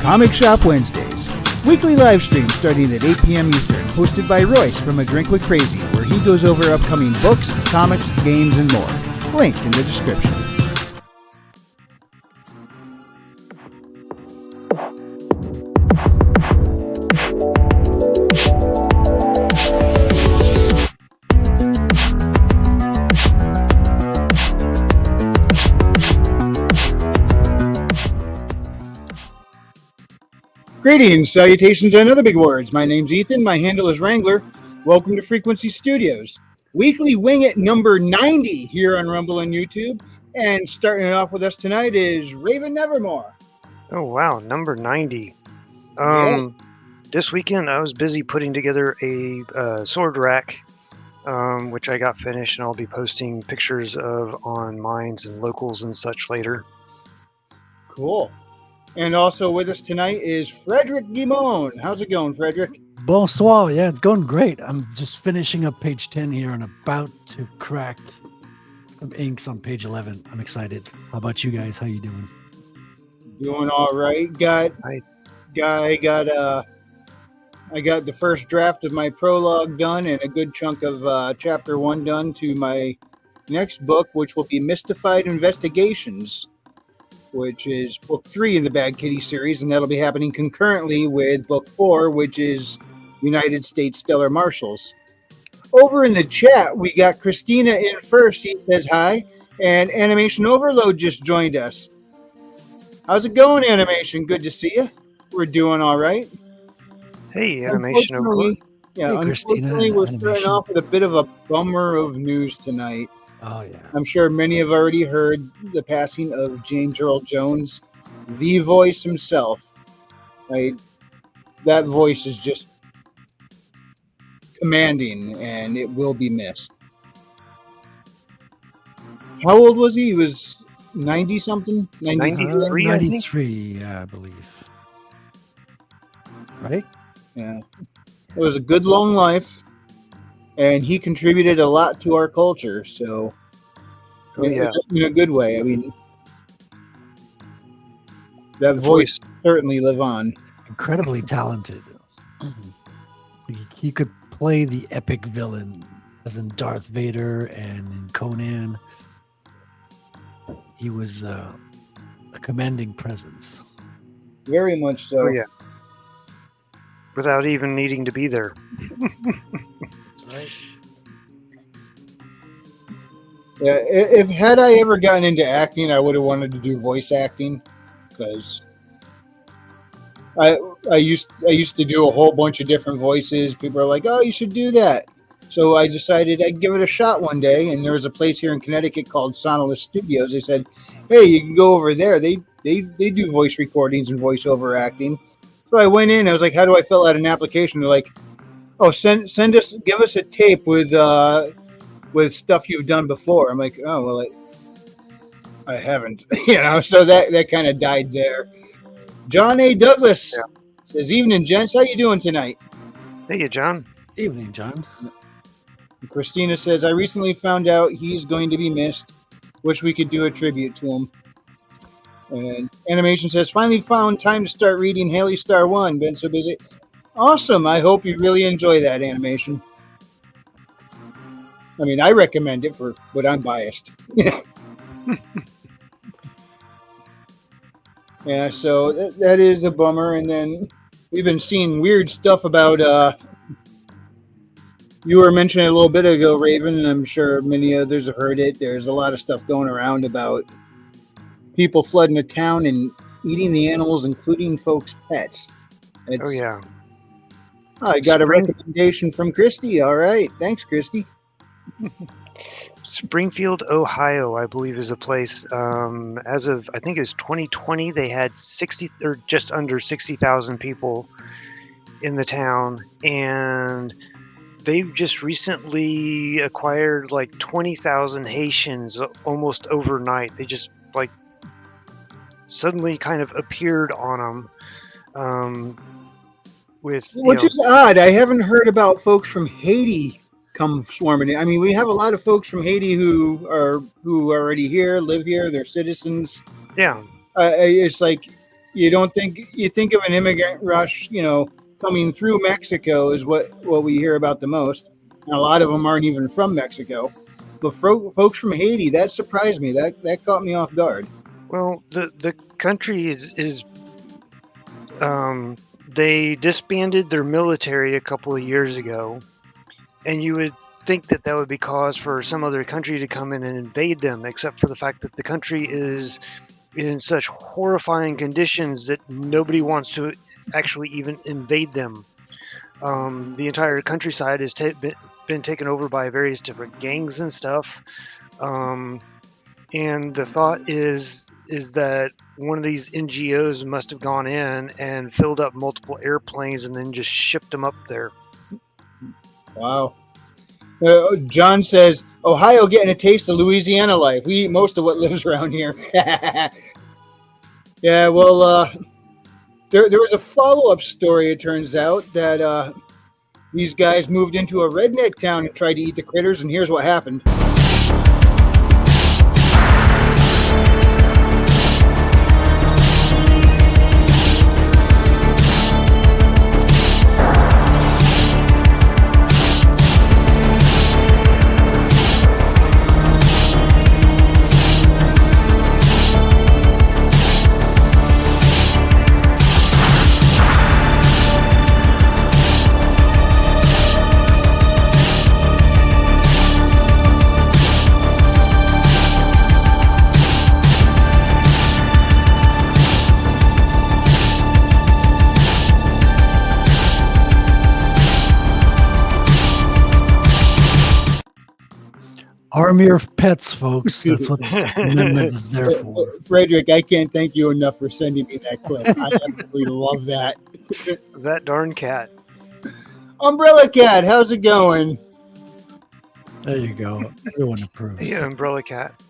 Comic Shop Wednesdays. Weekly live stream starting at 8 p.m. Eastern, hosted by Royce from A Drink with Crazy, where he goes over upcoming books, comics, games, and more. Link in the description. Greetings, salutations, and other big words. My name's Ethan. My handle is Wrangler. Welcome to Frequency Studios. Weekly Wing It number 90 here on Rumble and YouTube. And starting it off with us tonight is Raven Nevermore. Oh, wow. Number 90. Yeah. This weekend, I was busy putting together a sword rack, which I got finished, and I'll be posting pictures of on Minds and Locals and such later. Cool. And also with us tonight is Frederick Guimond. How's it going, Frederick? Bonsoir. Yeah, it's going great. I'm just finishing up page 10 here and about to crack some inks on page 11. I'm excited. How about you guys? How you doing? Doing all right. I got the first draft of my prologue done and a good chunk of chapter 1 done to my next book, which will be Mystified Investigations, which is book 3 in the Bad Kitty series, and that'll be happening concurrently with book 4, which is United States Stellar Marshals. Over in the chat, we got Christina in first. She says hi, and Animation Overload just joined us. How's it going, Animation? Good to see you. We're doing all right. Hey, Animation Overload. Yeah, Hey, Christina, unfortunately, we're starting Animation. off with a bit of a bummer of news tonight. Oh, yeah. I'm sure many have already heard the passing of James Earl Jones, the voice himself. Right? That voice is just commanding, and it will be missed. How old was he? He was 90-something? 93, I think. 93, I believe. Right? Yeah. It was a good, long life, and he contributed a lot to our culture, so Oh, yeah. in a good way. I mean, that voice certainly live on. Incredibly talented. He could play the epic villain, as in Darth Vader and in Conan. He was a commanding presence. Very much so. Oh, yeah. Without even needing to be there. Right. Yeah, if had I ever gotten into acting, I would have wanted to do voice acting, because I used to do a whole bunch of different voices. People are like, "Oh, you should do that." So I decided I'd give it a shot one day, and there was a place here in Connecticut called Sonolus Studios. They said, "Hey, you can go over there. They do voice recordings and voiceover acting." So I went in. I was like, "How do I fill out an application?" They're like, "Oh, give us a tape with stuff you've done before." I'm like, "Oh, well, I haven't," so that kind of died there. John A. Douglas says, "Evening, gents. How you doing tonight?" Hey, John. Evening, John. Christina says, "I recently found out he's going to be missed. Wish we could do a tribute to him." And Animation says, "Finally found time to start reading Haley Star 1. Been so busy." Awesome. I hope you really enjoy that, Animation. I mean, I recommend it but I'm biased. Yeah, so that is a bummer. And then we've been seeing weird stuff about, you were mentioning a little bit ago, Raven, and I'm sure many others have heard it. There's a lot of stuff going around about people flooding a town and eating the animals, including folks' pets. Oh, yeah. I got a recommendation from Christy. All right. Thanks, Christy. Springfield, Ohio, I believe, is a place. As of, I think it was 2020, they had 60 or just under 60,000 people in the town, and they just recently acquired like 20,000 Haitians almost overnight. They just like suddenly kind of appeared on them. Which is odd. I haven't heard about folks from Haiti come swarming in. I mean, we have a lot of folks from Haiti who are already here, live here, they're citizens. Yeah. It's like you don't think you think of an immigrant rush, coming through Mexico is what we hear about the most. And a lot of them aren't even from Mexico, but folks from Haiti, that surprised me. That caught me off guard. Well, the country is they disbanded their military a couple of years ago, and you would think that that would be cause for some other country to come in and invade them, except for the fact that the country is in such horrifying conditions that nobody wants to actually even invade them. The entire countryside has been taken over by various different gangs and stuff. And the thought is that one of these NGOs must have gone in and filled up multiple airplanes and then just shipped them up there. Wow. John says, Ohio getting a taste of Louisiana life. We eat most of what lives around here. Yeah, well, there was a follow-up story, it turns out, that these guys moved into a redneck town and tried to eat the critters, and here's what happened. Army of pets, folks. That's what this amendment is there for. Frederick, I can't thank you enough for sending me that clip. I absolutely love that. That darn cat. Umbrella Cat, how's it going? There you go. Everyone approves. The umbrella cat.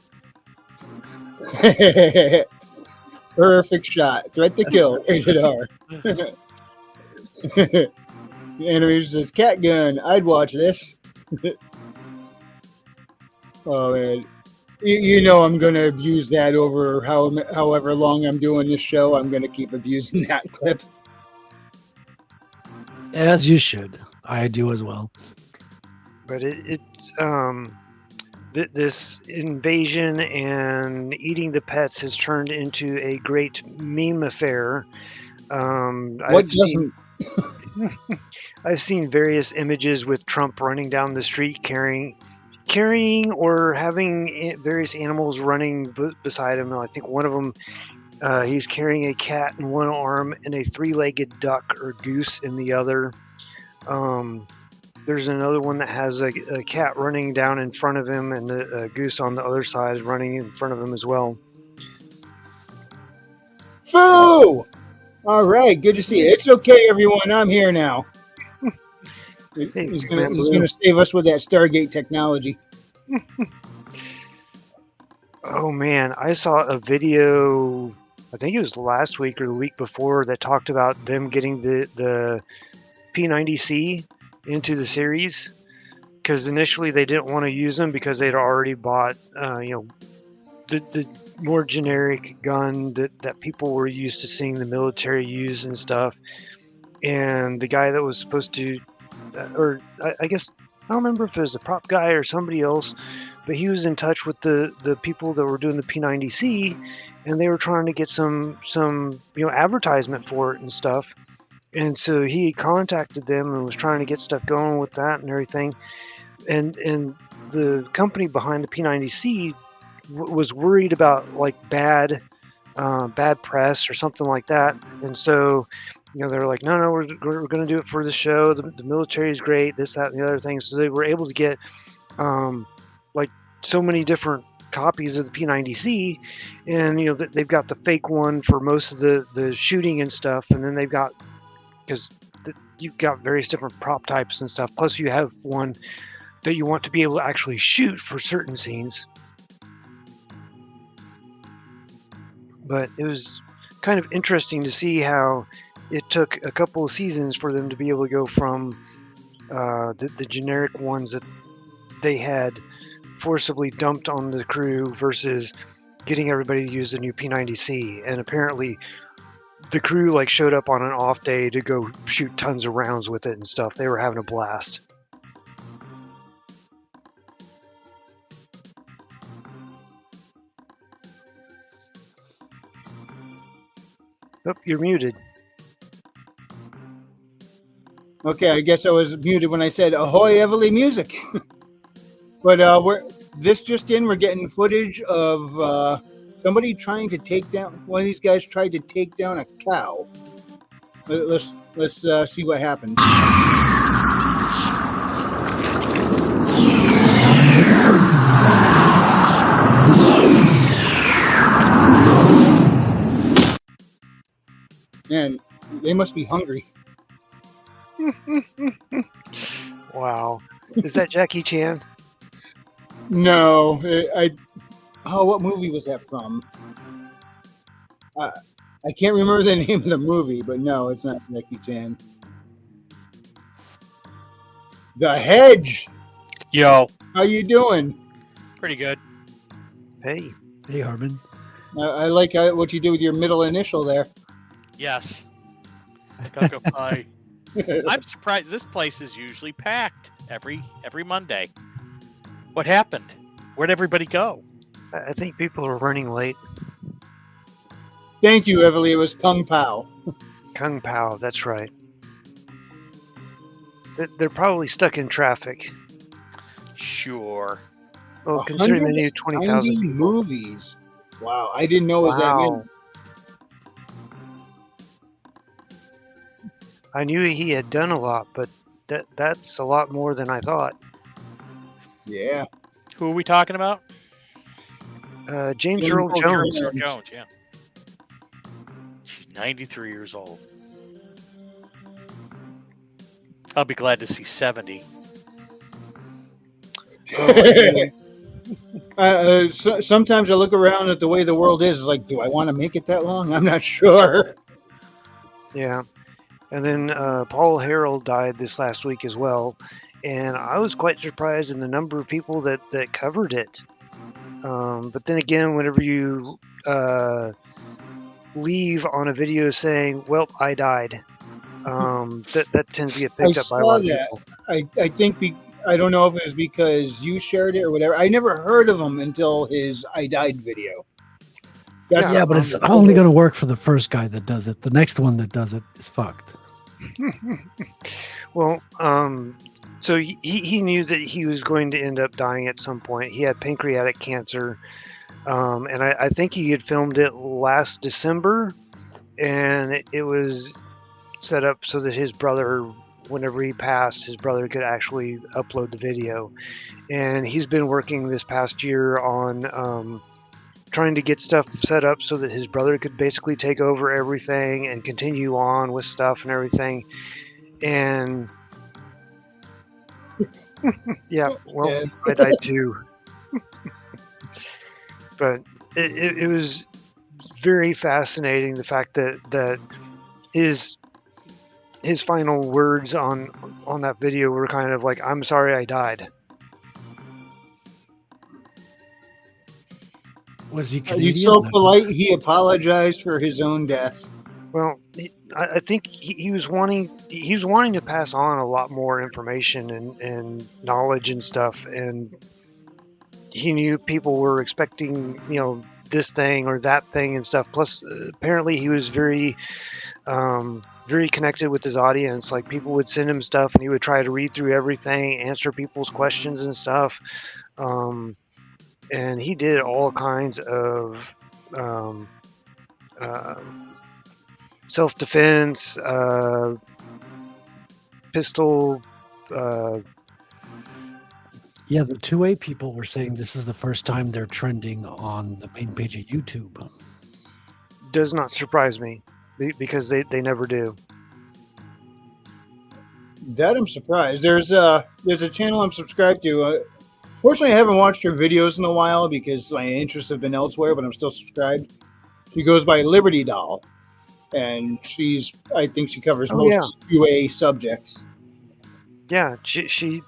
Perfect shot. Threat to kill. Rated R. The enemy says, cat gun. I'd watch this. Oh, man. You know I'm going to abuse that over however long I'm doing this show. I'm going to keep abusing that clip. As you should. I do as well. But it's this invasion and eating the pets has turned into a great meme affair. I've seen various images with Trump running down the street carrying or having various animals running beside him. I think one of them, he's carrying a cat in one arm and a three-legged duck or goose in the other. There's another one that has a cat running down in front of him and a goose on the other side running in front of him as well. Foo! All right, good to see you. It's okay, everyone. I'm here now. He's gonna save us with that Stargate technology. Oh man, I saw a video, I think it was last week or the week before, that talked about them getting the P90C into the series, because initially they didn't want to use them because they'd already bought the more generic gun that people were used to seeing the military use and stuff. And the guy that was supposed to or I guess I don't remember if it was a prop guy or somebody else, but he was in touch with the people that were doing the P90C, and they were trying to get some advertisement for it and stuff. And so he contacted them and was trying to get stuff going with that and everything. And the company behind the P90C was worried about like bad press or something like that. And so they're like, no, we're going to do it for the show. The military is great, this, that, and the other thing. So they were able to get like so many different copies of the P90C, and they've got the fake one for most of the shooting and stuff, and then they've got, because you've got various different prop types and stuff, plus you have one that you want to be able to actually shoot for certain scenes. But it was kind of interesting to see how it took a couple of seasons for them to be able to go from the generic ones that they had forcibly dumped on the crew versus getting everybody to use the new P90C. And apparently the crew like showed up on an off day to go shoot tons of rounds with it and stuff. They were having a blast. Oh, you're muted. Okay, I guess I was muted when I said "Ahoy, Everly Music." But this just in, we're getting footage of somebody trying to take down. One of these guys tried to take down a cow. Let's see what happens. Man, they must be hungry. Wow. Is that Jackie Chan? No, what movie was that from? I can't remember the name of the movie, but no, it's not Jackie Chan. The Hedge. Yo, How you doing? pretty good. Hey. Hey, Harmon. I like what you did with your middle initial there. Yes. Cocoa pie. I'm surprised this place is usually packed every Monday. What happened? Where'd everybody go? I think people are running late. Thank you, Everly. It was Kung Pao. Kung Pao, that's right. They're probably stuck in traffic. Sure. Well, considering they need 20,000 people. movies. Wow, I didn't know it was that many. I knew he had done a lot, but that's a lot more than I thought. Yeah. Who are we talking about? James Earl Jones. Earl Jones, yeah. She's 93 years old. I'll be glad to see 70. Sometimes I look around at the way the world is, like, do I want to make it that long? I'm not sure. Yeah. And then Paul Harold died this last week as well. And I was quite surprised in the number of people that covered it. But then again, whenever you leave on a video saying, well, I died, that tends to get picked up by a lot of people. I think I don't know if it was because you shared it or whatever. I never heard of him until his I died video. Yeah, but it's only going to work for the first guy that does it. The next one that does it is fucked. Well, so he knew that he was going to end up dying at some point. He had pancreatic cancer, and I think he had filmed it last December, and it was set up so that his brother, whenever he passed, his brother could actually upload the video. And he's been working this past year on trying to get stuff set up so that his brother could basically take over everything and continue on with stuff and everything. And yeah, well, yeah. I died too. But it was very fascinating, the fact that his final words on that video were kind of like, "I'm sorry I died." Was he Canadian? He's so polite, he apologized for his own death. Well, I think he was wanting to pass on a lot more information and knowledge and stuff, and he knew people were expecting, this thing or that thing and stuff. Plus, apparently he was very connected with his audience. Like, people would send him stuff and he would try to read through everything, answer people's questions and stuff. And he did all kinds of self-defense, pistol. Yeah, the 2A people were saying this is the first time they're trending on the main page of YouTube. Does not surprise me, because they never do. That I'm surprised. There's a channel I'm subscribed to. Fortunately, I haven't watched her videos in a while because my interests have been elsewhere, but I'm still subscribed. She goes by Liberty Doll, and I think she covers most UA subjects. Yeah, she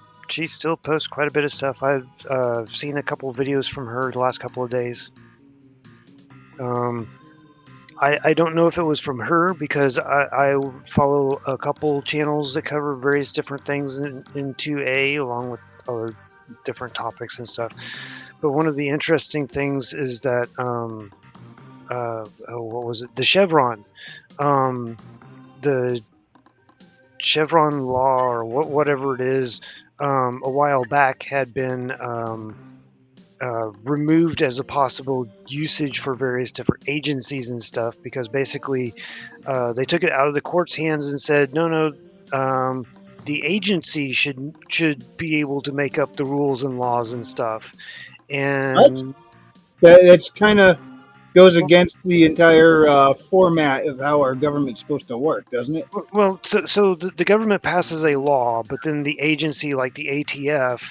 still posts quite a bit of stuff. I've seen a couple of videos from her the last couple of days. I don't know if it was from her because I follow a couple channels that cover various different things in 2A along with other different topics and stuff. But one of the interesting things is that what was it? The Chevron law or whatever it is, a while back had been removed as a possible usage for various different agencies and stuff because basically they took it out of the court's hands and said no, the agency should be able to make up the rules and laws and stuff. And that's kind of goes against the entire format of how our government's supposed to work, doesn't it? well, so the government passes a law, but then the agency like the ATF,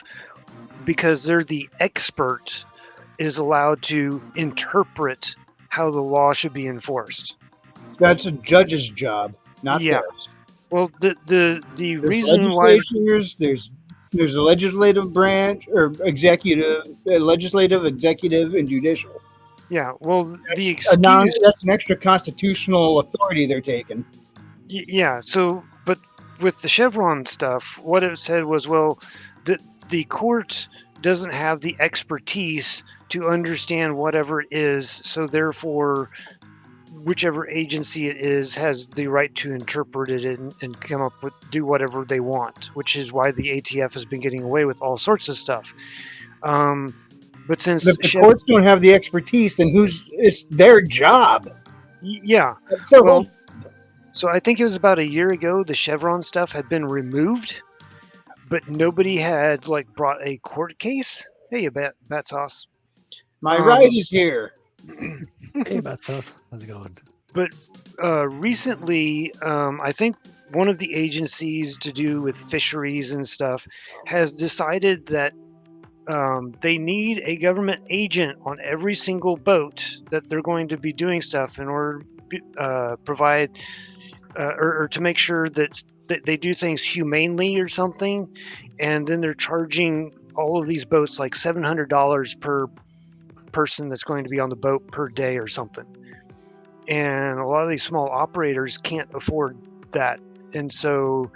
because they're the expert, is allowed to interpret how the law should be enforced. That's a judge's job, not Yeah. theirs. Well, the There's reason why legislatures, there's a legislative branch or legislative, executive, and judicial. well That's an extra constitutional authority they're taking. yeah. So, but with the Chevron stuff, what it said was, well, the court doesn't have the expertise to understand whatever it is, so therefore whichever agency it is has the right to interpret it and come up with do whatever they want, which is why the ATF has been getting away with all sorts of stuff. But since if the courts don't have the expertise, then it's their job. Yeah. So, so I think it was about a year ago the Chevron stuff had been removed, but nobody had brought a court case. Hey, bat sauce. My ride is here. Hey, Batsos. How's it going? But recently, I think one of the agencies to do with fisheries and stuff has decided that they need a government agent on every single boat that they're going to be doing stuff in order to provide or to make sure that they do things humanely or something. And then they're charging all of these boats like $700 per person that's going to be on the boat per day or something. And a lot of these small operators can't afford that. And so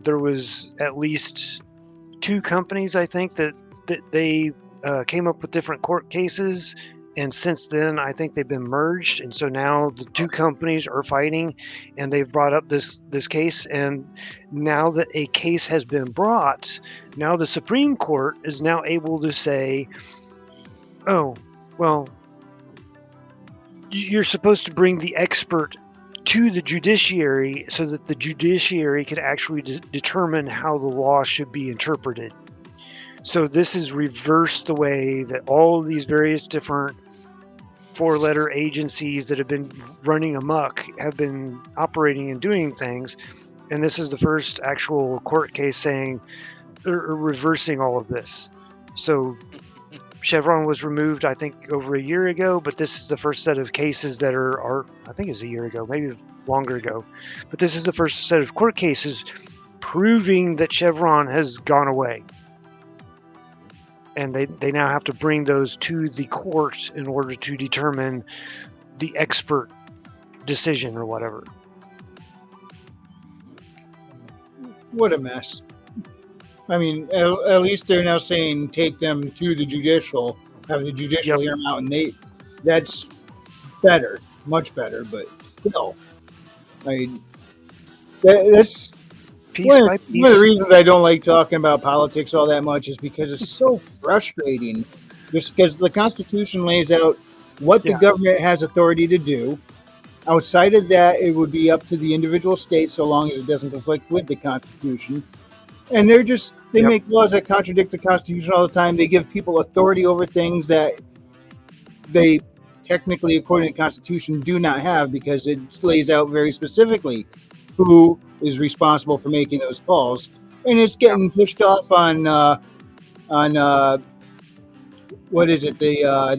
there was at least 2 companies, I think, that they came up with different court cases. And since then, I think they've been merged. And so now the 2 companies are fighting, and they've brought up this case. And now that a case has been brought, now the Supreme Court is now able to say, oh, well, you're supposed to bring the expert to the judiciary so that the judiciary can actually determine how the law should be interpreted. So this has reversed the way that all of these various different 4-letter agencies that have been running amok have been operating and doing things. And this is the first actual court case saying or reversing all of this. So Chevron was removed, I think, over a year ago, but this is the first set of cases that are I think it's a year ago, maybe longer ago. But this is the first set of court cases proving that Chevron has gone away. And they now have to bring those to the court in order to determine the expert decision or whatever. What a mess. I mean, at least they're now saying take them to the judicial, have the judicial hear them out, and that's better, much better, but still. I mean, that's one of the reasons I don't like talking about politics all that much is because it's so frustrating. Just because the Constitution lays out what the government has authority to do. Outside of that, it would be up to the individual states so long as it doesn't conflict with the Constitution. And they make laws that contradict the Constitution all the time. They give people authority over things that they technically, according to the Constitution, do not have because it lays out very specifically who is responsible for making those calls. And it's getting pushed off on what is it? The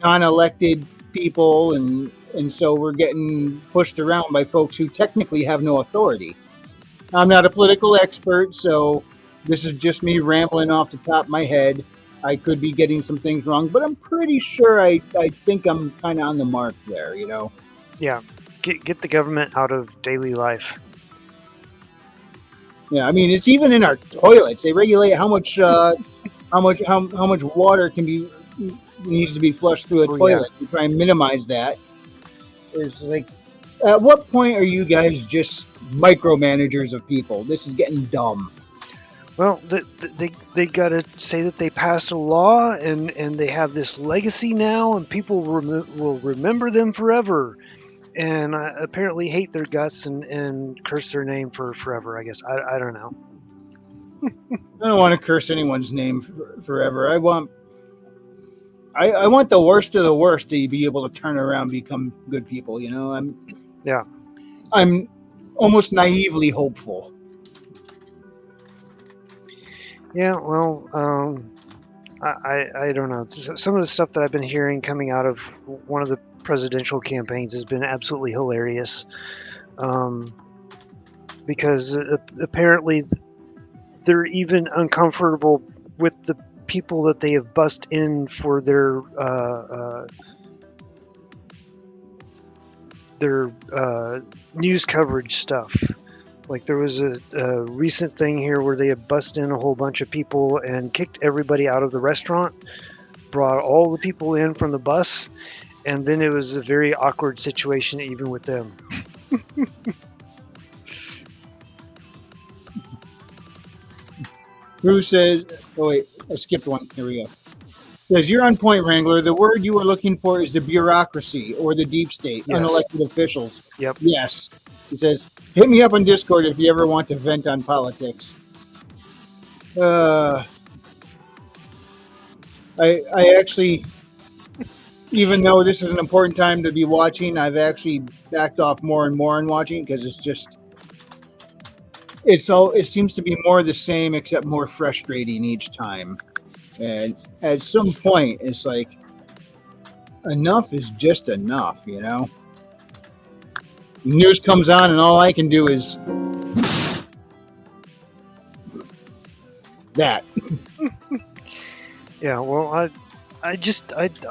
non-elected people, and so we're getting pushed around by folks who technically have no authority. I'm not a political expert, so this is just me rambling off the top of my head. I could be getting some things wrong, but I'm pretty sure I think I'm kind of on the mark there, you know. Yeah, get the government out of daily life. Yeah, I mean it's even in our toilets. They regulate how much water needs to be flushed through a Oh, toilet to try and minimize that. It's like, at what point are you guys just micromanagers of people? This is getting dumb. Well, they got to say that they passed a law and they have this legacy now, and people will remember them forever, and apparently hate their guts and curse their name for forever. I guess I don't know. I don't want to curse anyone's name forever. I want the worst of the worst to be able to turn around and become good people. You know, I'm almost naively hopeful. Yeah, well, I don't know. Some of the stuff that I've been hearing coming out of one of the presidential campaigns has been absolutely hilarious, because apparently they're even uncomfortable with the people that they have bussed in for their news coverage stuff. Like there was a recent thing here where they had bussed in a whole bunch of people and kicked everybody out of the restaurant, brought all the people in from the bus, and then it was a very awkward situation even with them. Bruce says, oh wait, I skipped one. Here we go. Says, you're on point, Wrangler. The word you were looking for is the bureaucracy or the deep state, Yes. unelected officials. Yep. Yes. He says, hit me up on Discord if you ever want to vent on politics. I actually, even though this is an important time to be watching, I've actually backed off more and more in watching because it seems to be more of the same except more frustrating each time. And at some point, it's like, enough is just enough, you know? News comes on, and all I can do is that. Yeah, well, I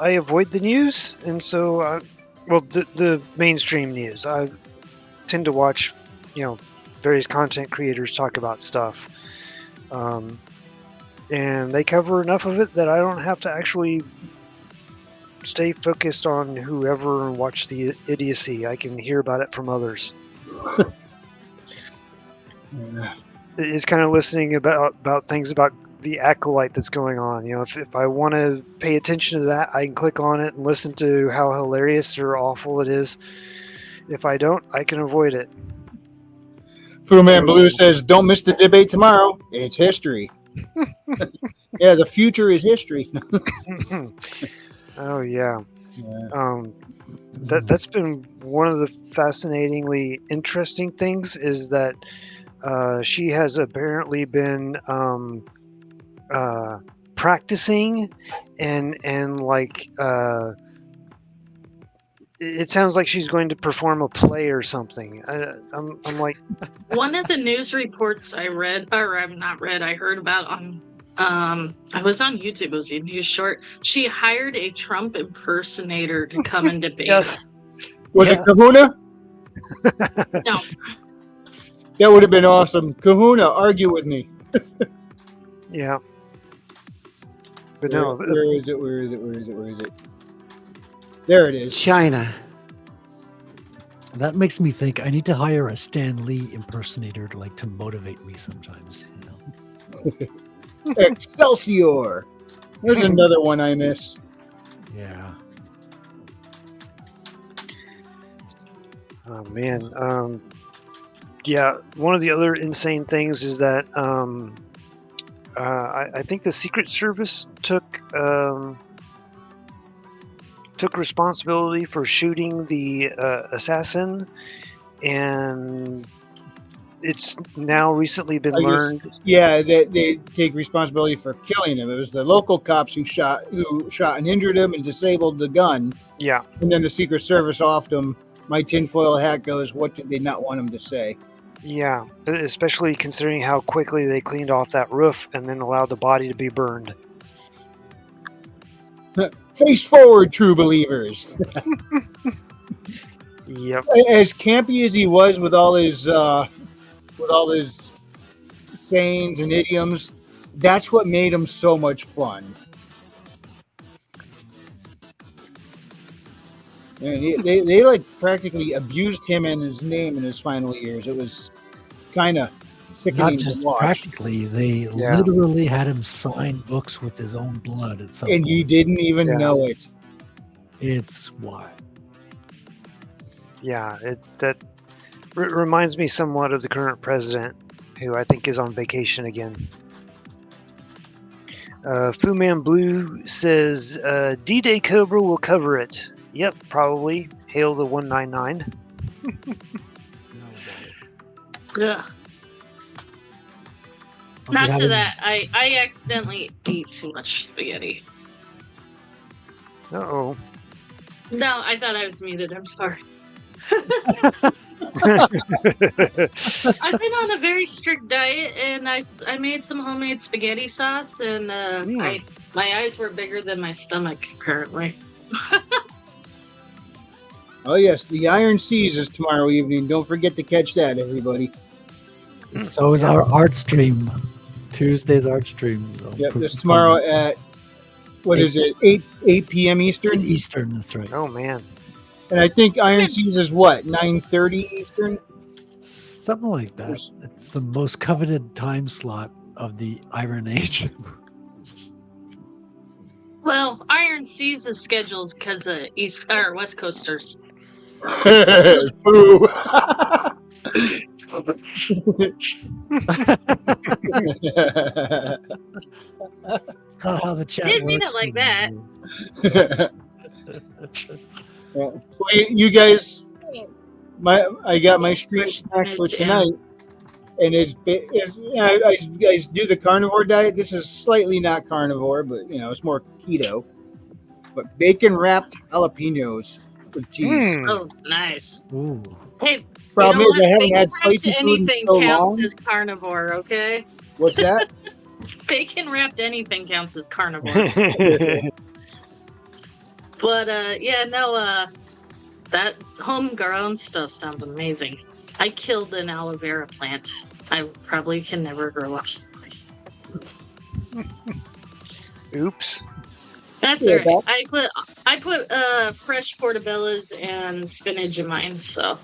avoid the news, and so the mainstream news. I tend to watch, various content creators talk about stuff, and they cover enough of it that I don't have to actually stay focused on whoever and watch the idiocy. I can hear about it from others. It's kind of listening about things about the acolyte that's going on. If I want to pay attention to that, I can click on it and listen to how hilarious or awful it is. If I don't, I can avoid it. Fruman Blue says, don't miss the debate tomorrow. It's history. Yeah, the future is history. Oh, yeah. That's been one of the fascinatingly interesting things is that she has apparently been practicing and like it sounds like she's going to perform a play or something. I'm like, one of the news reports I read, or I'm not read, I heard about on I was on YouTube, it was a news short. She hired a Trump impersonator to come and debate. yes. Was it Kahuna? No. That would have been awesome. Kahuna, argue with me. Yeah. But no. Where is it? There it is. China. That makes me think I need to hire a Stan Lee impersonator to motivate me sometimes. Excelsior. There's another one I miss. Yeah. Oh man. Yeah. One of the other insane things is that I think the Secret Service took responsibility for shooting the assassin, and it's now recently been learned. Yeah, they take responsibility for killing him. It was the local cops who shot and injured him and disabled the gun. Yeah. And then the Secret Service offed him. My tinfoil hat goes, what did they not want him to say? Yeah, especially considering how quickly they cleaned off that roof and then allowed the body to be burned. Face forward, true believers. Yep. As campy as he was with all his sayings and idioms, that's what made him so much fun. And they like practically abused him and his name in his final years. It was kind of sickening Not just to watch. practically, they Yeah. literally had him sign books with his own blood at some And point. you didn't even Yeah. know it. It's wild. Yeah, that reminds me somewhat of the current president, who I think is on vacation again. Fu Man Blue says D-Day Cobra will cover it. Yep, probably. Hail the 199. Ugh. I'll Not be to having- that. I accidentally ate too much spaghetti. Uh-oh. No, I thought I was muted. I'm sorry. I've been on a very strict diet, and I made some homemade spaghetti sauce, and my eyes were bigger than my stomach apparently. Oh yes, the Iron Seas is tomorrow evening. Don't forget to catch that, everybody. So is our art stream. Tuesday's art stream. So Yep, pretty that's tomorrow fun. at what is it? 8 p.m. Eastern. Eastern, that's right. Oh, man. And I think Iron Seas is what, 9:30 Eastern? Something like that. It's the most coveted time slot of the Iron Age. Well, Iron Seas is scheduled because of East or West Coasters. Foo. It's not how the chat Didn't mean works it like for that. me. Well, you guys, I got my street snacks for tonight, and I do the carnivore diet. This is slightly not carnivore, but it's more keto. But bacon wrapped jalapenos with cheese. Mm. Oh, nice. Ooh. Hey, Problem you know is, I what? haven't had Bacon wrapped spicy food in anything so counts long. as carnivore, okay? What's that? Bacon wrapped anything counts as carnivore. But that homegrown stuff sounds amazing. I killed an aloe vera plant. I probably can never grow up. Oops. That's Yeah, all right. I put fresh portobellos and spinach in mine, so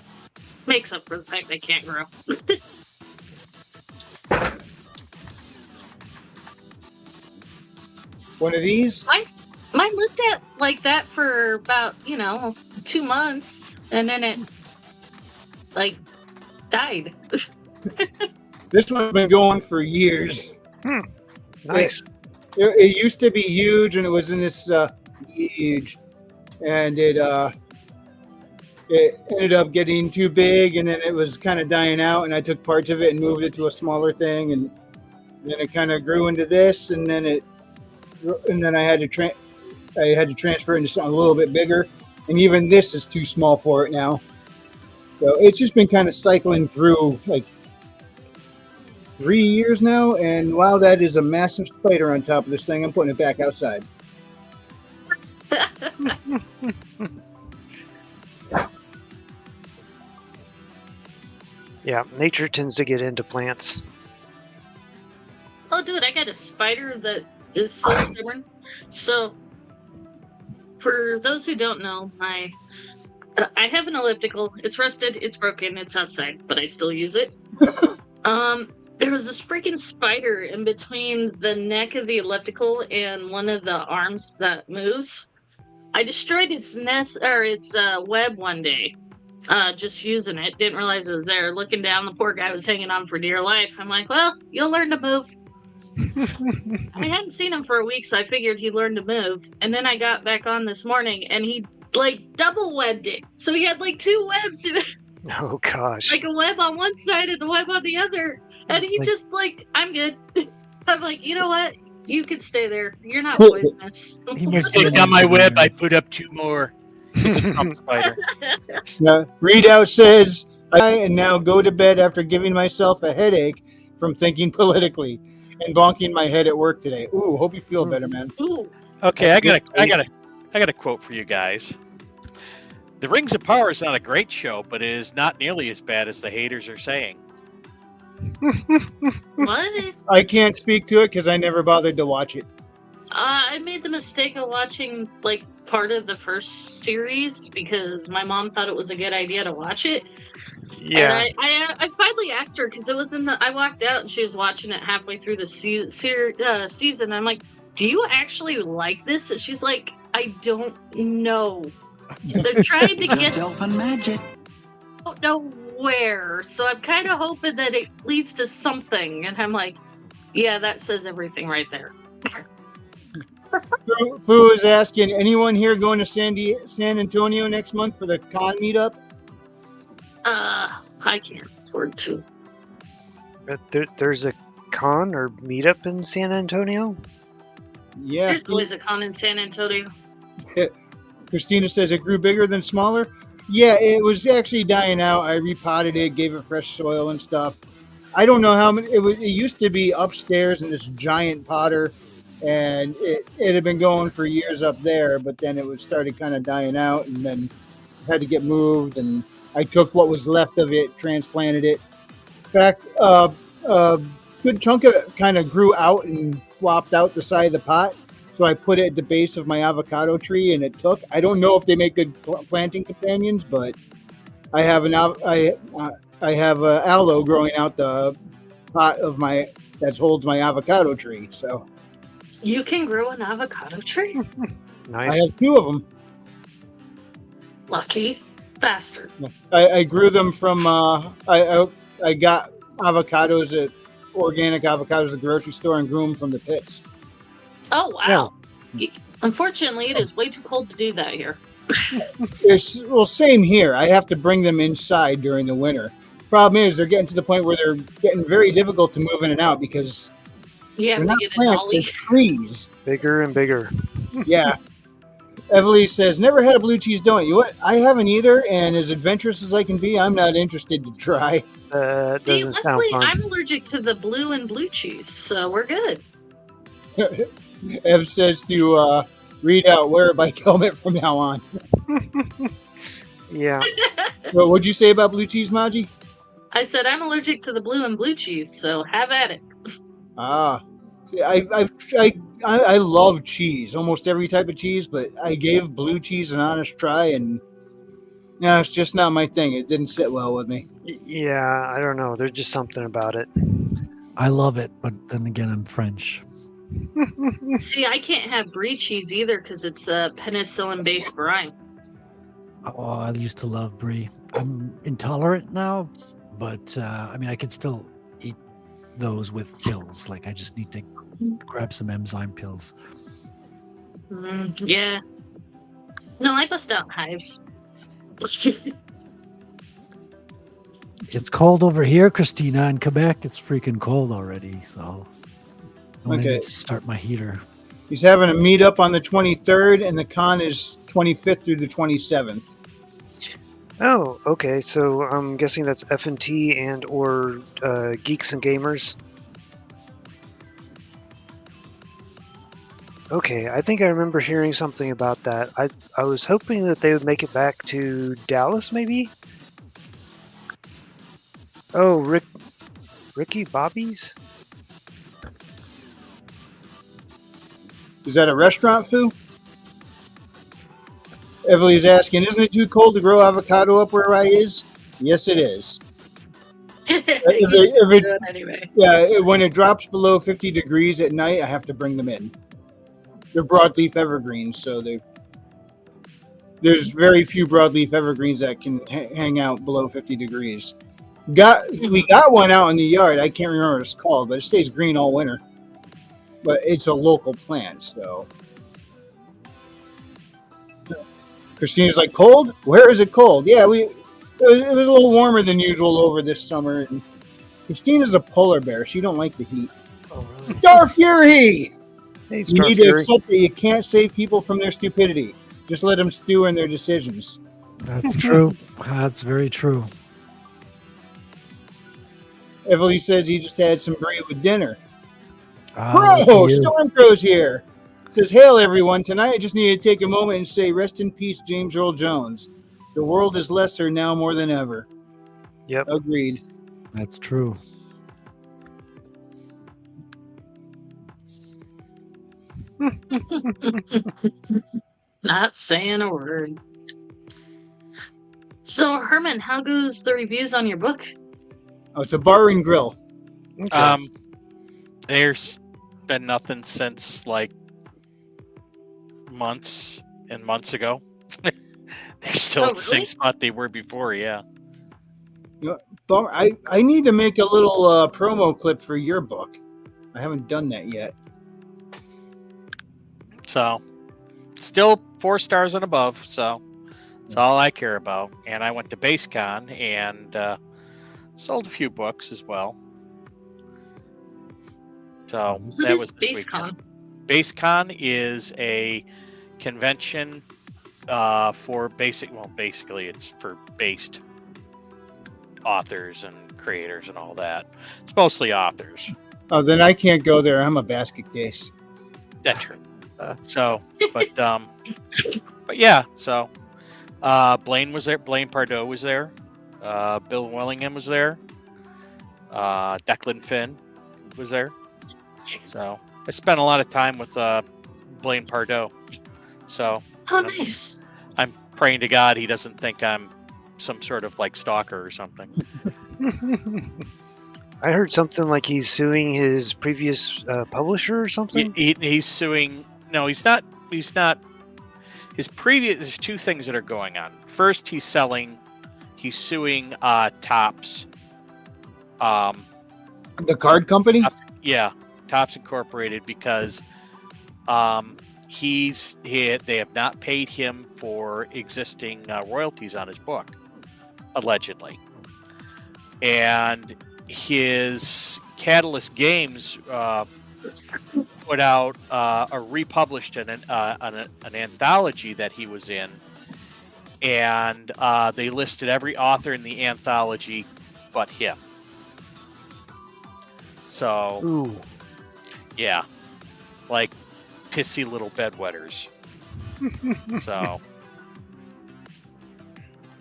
makes up for the fact I can't grow. One of these? Mine looked at like that for about 2 months, and then it died. This one's been going for years. Nice. It used to be huge, and it was in this huge, and it ended up getting too big, and then it was kind of dying out. And I took parts of it and moved it to a smaller thing, and then it kind of grew into this, and then I had to transfer it into something a little bit bigger, and even this is too small for it now. So it's just been kind of cycling through like 3 years now, and wow, that is a massive spider on top of this thing. I'm putting it back outside. Yeah, nature tends to get into plants. Oh, dude, I got a spider that is so stubborn. So, for those who don't know, I have an elliptical. It's rusted, it's broken, it's outside, but I still use it. There was this freaking spider in between the neck of the elliptical and one of the arms that moves. I destroyed its nest or its web one day. Just using it. Didn't realize it was there. Looking down, the poor guy was hanging on for dear life. I'm like, well, you'll learn to move. I hadn't seen him for a week, so I figured he'd learn to move. And then I got back on this morning, and he double webbed it. So he had 2 webs in it, Oh, gosh. a web on one side and the web on the other. And he just I'm good. I'm like, you know what? You can stay there. You're not poisonous. He must be Click on my web, I put up 2 more. It's a Trump spider. Now, Readout says, and now go to bed after giving myself a headache from thinking politically and bonking my head at work today. Ooh, hope you feel better, man. Ooh, Okay, I got a quote for you guys. The Rings of Power is not a great show, but it is not nearly as bad as the haters are saying. What? I can't speak to it because I never bothered to watch it. I made the mistake of watching like part of the first series because my mom thought it was a good idea to watch it. Yeah. And I finally asked her because it was in the. I walked out and she was watching it halfway through the season. I'm like, "Do you actually like this?" And she's like, "I don't know. They're trying to get Dolphin magic. I don't know where, so I'm kind of hoping that it leads to something." And I'm like, "Yeah, that says everything right there." Fu is asking, anyone here going to San Antonio next month for the con meetup? I can't afford to. There's a con or meetup in San Antonio? Yeah. There's always a con in San Antonio. Christina says it grew bigger than smaller. Yeah, it was actually dying out. I repotted it, gave it fresh soil and stuff. I don't know how many. It used to be upstairs in this giant potter, and it had been going for years up there. But then it started kind of dying out, and then had to get moved. And I took what was left of it, transplanted it. In fact, a good chunk of it kind of grew out and flopped out the side of the pot. So I put it at the base of my avocado tree, and it took. I don't know if they make good planting companions, but I have I have a aloe growing out the pot of that holds my avocado tree. So You can grow an avocado tree? Nice. I have two of them. Lucky bastard. I grew them from. I got avocados organic avocados at the grocery store and grew them from the pits. Oh wow. Unfortunately, it is way too cold to do that here. Same here. I have to bring them inside during the winter. Problem is, they're getting to the point where they're getting very difficult to move in and out because You have they're to not get a plants, they're dolly. trees. Bigger and bigger. Yeah. Evelie says, never had a blue cheese donut. You know what? I haven't either, and as adventurous as I can be, I'm not interested to try. See, Doesn't sound luckily, fun. I'm allergic to the blue and blue cheese, so we're good. Ev says to read out wear a bike helmet from now on. Yeah. Well, what'd you say about blue cheese, Maji? I said I'm allergic to the blue and blue cheese, so have at it. Ah, see, I love cheese, almost every type of cheese, but I gave blue cheese an honest try, and no, it's just not my thing. It didn't sit well with me. Yeah, I don't know. There's just something about it. I love it, but then again, I'm French. See, I can't have brie cheese either because it's a penicillin-based brine. Oh, I used to love brie. I'm intolerant now, but I mean, I can still eat those with pills. Like, I just need to grab some enzyme pills. Yeah. No, I bust out hives. It's cold over here, Christina. In Quebec, it's freaking cold already. So I Okay. need to start my heater. He's having a meetup on the 23rd, and the con is 25th through the 27th. Oh, okay. So I'm guessing that's F&T and or Geeks and Gamers. Okay, I think I remember hearing something about that. I was hoping that they would make it back to Dallas, maybe. Oh, Ricky Bobby's? Is that a restaurant, Fu? Evelie's asking, isn't it too cold to grow avocado up where I is? Yes, it is. Anyway. Yeah, when it drops below 50 degrees at night, I have to bring them in. They're broadleaf evergreens, so there's very few broadleaf evergreens that can hang out below 50 degrees. We got one out in the yard. I can't remember what it's called, but it stays green all winter. But it's a local plant, so. Christina's like, cold? Where is it cold? Yeah, it was a little warmer than usual over this summer. And Christina's a polar bear. She don't like the heat. Oh, really? Star Fury! Hey, You Star need to Fury. accept that you can't save people from their stupidity. Just let them stew in their decisions. That's true. That's very true. Evelie says he just had some brie with dinner. Look Bro, at you. Stormcrow's here. says, "Hail everyone! Tonight I just need to take a moment and say, rest in peace, James Earl Jones. The world is lesser now more than ever." Yep. Agreed. That's true. Not saying a word. So, Herman, how goes the reviews on your book? Oh, it's a bar and grill. Okay. There's been nothing since like months and months ago. They're still Oh, at the same really? spot they were before. Yeah. Bummer. I need to make a little promo clip for your book. I haven't done that yet. So, still 4 stars and above. So, that's all I care about. And I went to BaseCon and sold a few books as well. So What that is was this BaseCon? weekend. BaseCon is a convention for basically it's for based authors and creators and all that. It's mostly authors. Oh, then I can't go there. I'm a basket case. That's true. So, but yeah. So, Blaine was there. Blaine Pardoe was there. Bill Willingham was there. Declan Finn was there. So I spent a lot of time with Blaine Pardoe. So Oh, nice. I'm praying to God he doesn't think I'm some sort of like stalker or something. I heard something like he's suing his previous publisher or something. He's suing. No, he's not. He's not. His previous. There's 2 things that are going on. First, he's suing Topps. The card company? Yeah, Topps Incorporated, because they have not paid him for existing royalties on his book, allegedly. And his Catalyst Games put out republished an anthology that he was in, and they listed every author in the anthology but him. So, Ooh. yeah, like pissy little bedwetters. So,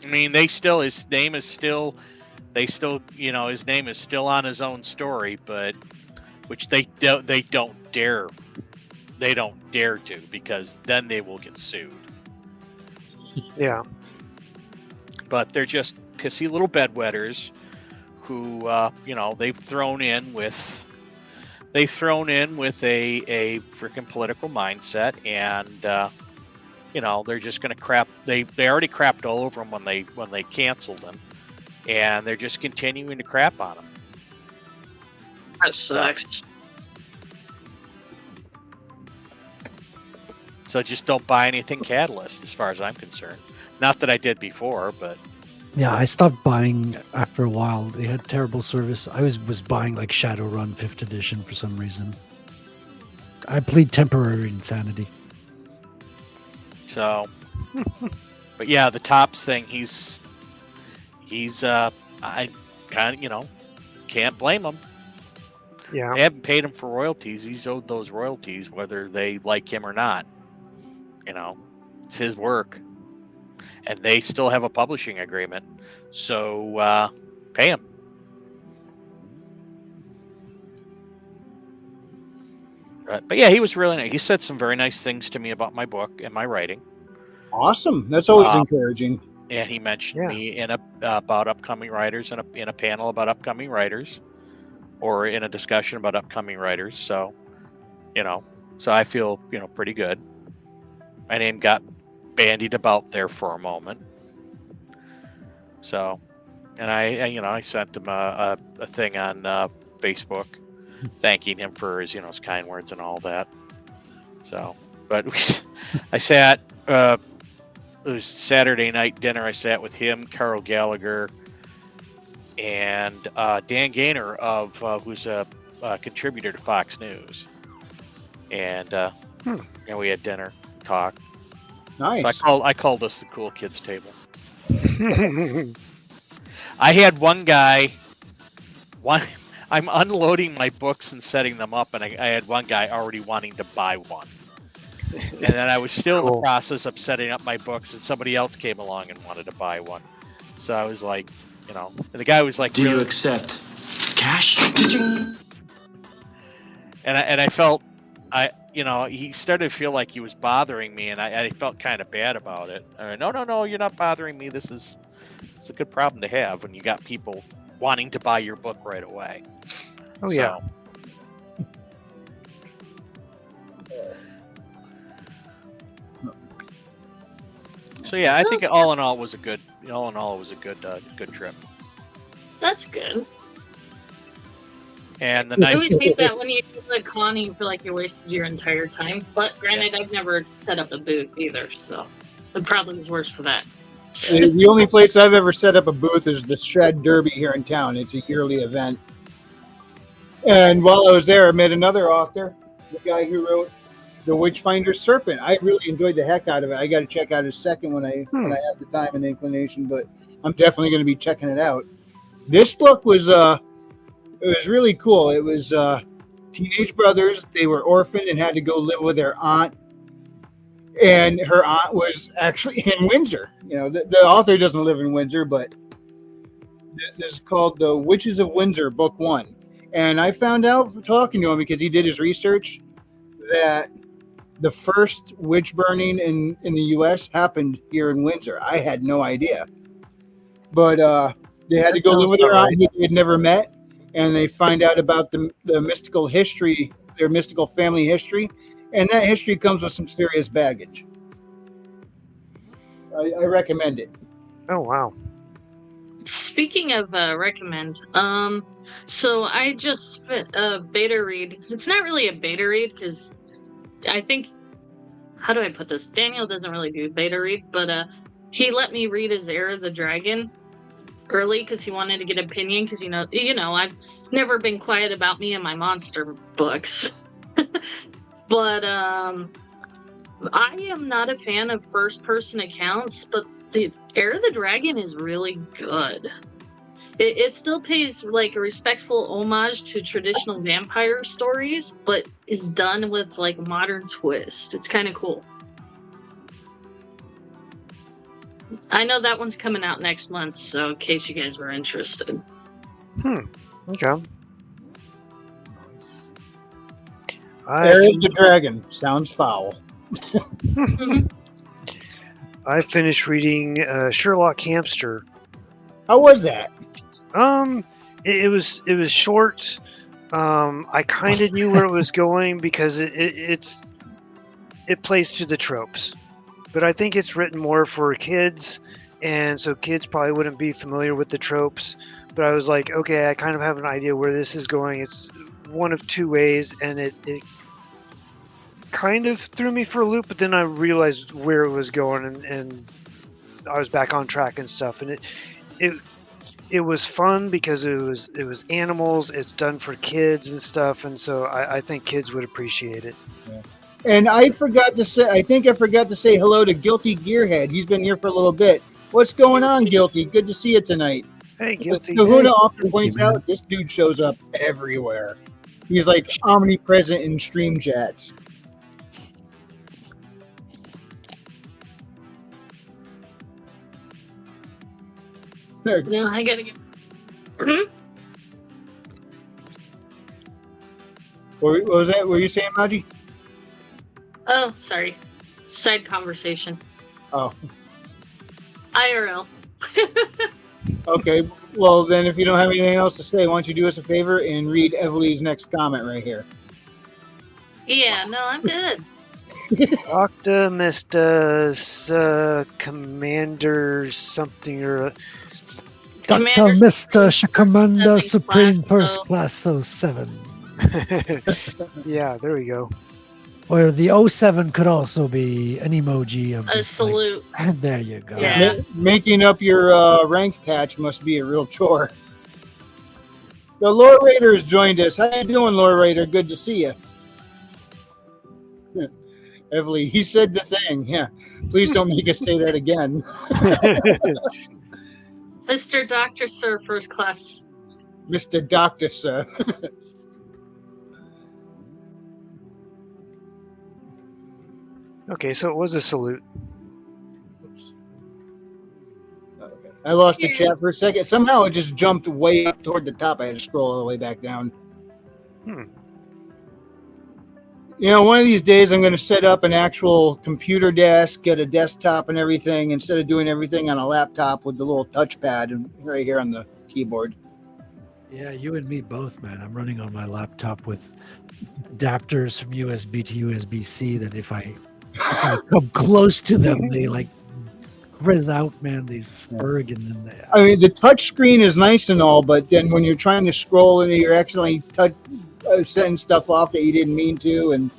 I mean, his name is still on his own story, but which they don't dare to, because then they will get sued. Yeah. But they're just pissy little bedwetters who they've thrown in with a freaking political mindset, and they're just going to crap. They already crapped all over him when they canceled him, and they're just continuing to crap on him. That sucks. So just don't buy anything Catalyst, as far as I'm concerned. Not that I did before, but Yeah, I stopped buying after a while. They had terrible service. I was buying like Shadowrun 5th edition for some reason. I plead temporary insanity. so. But yeah, the Topps thing. He's I kind of can't blame him. Yeah. They haven't paid him for royalties. He's owed those royalties, whether they like him or not. It's his work, and they still have a publishing agreement. So pay him. But yeah, he was really nice. He said some very nice things to me about my book and my writing. Awesome. That's always encouraging. And he mentioned Yeah. me about upcoming writers in a panel about upcoming writers, or in a discussion about upcoming writers. So, so I feel pretty good. My name got bandied about there for a moment. So, and I sent him a thing on Facebook, thanking him for his his kind words and all that. So, but I sat. It was Saturday night dinner. I sat with him, Carl Gallagher, and Dan Gaynor who's a contributor to Fox News, and we had dinner, talk. Nice. So I called us the cool kids table. I had one guy. I'm unloading my books and setting them up, and I had one guy already wanting to buy one. And then I was still in the Cool. process of setting up my books, and somebody else came along and wanted to buy one. So I was like, and the guy was like, Do you really, accept cash? and I felt, he started to feel like he was bothering me, and I felt kind of bad about it. No, you're not bothering me. It's a good problem to have when you got people wanting to buy your book right away. Oh yeah. So yeah, I think all in all it was a good good trip. That's good. And the I night, always hate that when you do the con, you feel like you wasted your entire time. But granted, I've never set up a booth either, so it probably is worse for that. The only place I've ever set up a booth is the Shred Derby here in town. It's a yearly event. And while I was there, I met another author, the guy who wrote The Witchfinder's Serpent. I really enjoyed the heck out of it. I got to check out his second when I have the time and inclination, but I'm definitely going to be checking it out. This book was it was really cool. It was teenage brothers. They were orphaned and had to go live with their aunt. And her aunt was actually in Windsor. The author doesn't live in Windsor, but this is called The Witches of Windsor, Book 1. And I found out from talking to him, because he did his research, that the first witch burning in the U.S. happened here in Windsor. I had no idea. But they had to go live with their aunt who they had never met, and they find out about the mystical history, their mystical family history, and that history comes with some serious baggage. I recommend it. Oh wow. Speaking of recommend, so I just beta read. It's not really a beta read because I think, how do I put this? Daniel doesn't really do beta read, but he let me read his Heir of the Dragon early because he wanted to get opinion, because I've never been quiet about me and my monster books. But I am not a fan of first-person accounts, but the Heir of the Dragon is really good. It still pays like a respectful homage to traditional vampire stories, but is done with like a modern twist. It's kind of cool. I know that one's coming out next month, so in case you guys were interested. Okay. Heir of the Dragon sounds foul. I finished reading Sherlock Hamster. How was that? It was short. I kind of knew where it was going because it plays to the tropes, but I think it's written more for kids, and so kids probably wouldn't be familiar with the tropes. But I was like, okay, I kind of have an idea where this is going. It's one of two ways, and it kind of threw me for a loop, but then I realized where it was going, and I was back on track and stuff. And it was fun because it was animals. It's done for kids and stuff, and so I think kids would appreciate it. Yeah. And I forgot to say hello to Guilty Gearhead. He's been here for a little bit. What's going on, Guilty? Good to see you tonight. Hey, Guilty. Kahuna often points out this dude shows up everywhere. He's like omnipresent in stream chats. No, I gotta get. What was that? What were you saying, Maji? Oh, sorry. Side conversation. Oh, IRL. okay. Well, then, if you don't have anything else to say, why don't you do us a favor and read Evely's next comment right here? Yeah, no, I'm good. Optimistus Commander something or Dr. Commander Mr. Commander Supreme Supreme Class First Class 07. yeah, there we go. Or the 07 could also be an emoji of A just like- salute. and there you go. Yeah. Making up your rank patch must be a real chore. The Lore Raider has joined us. How you doing, Lore Raider? Good to see you. Evely, he said the thing. Yeah. Please don't make us say that again. Mr. Dr. Sir, First Class. Mr. Doctor, sir. Okay, so it was a salute. Oops. Okay. I lost the chat for a second. Somehow it just jumped way up toward the top. I had to scroll all the way back down. You know, one of these days I'm going to set up an actual computer desk, get a desktop and everything, instead of doing everything on a laptop with the little touchpad and right here on the keyboard. Yeah, you and me both, man. I'm running on my laptop with adapters from USB to USB-C that if I come close to them, they like frizz out, man. They spurg and then they... I mean, the touch screen is nice and all, but then when you're trying to scroll and you're accidentally setting stuff off that you didn't mean to, and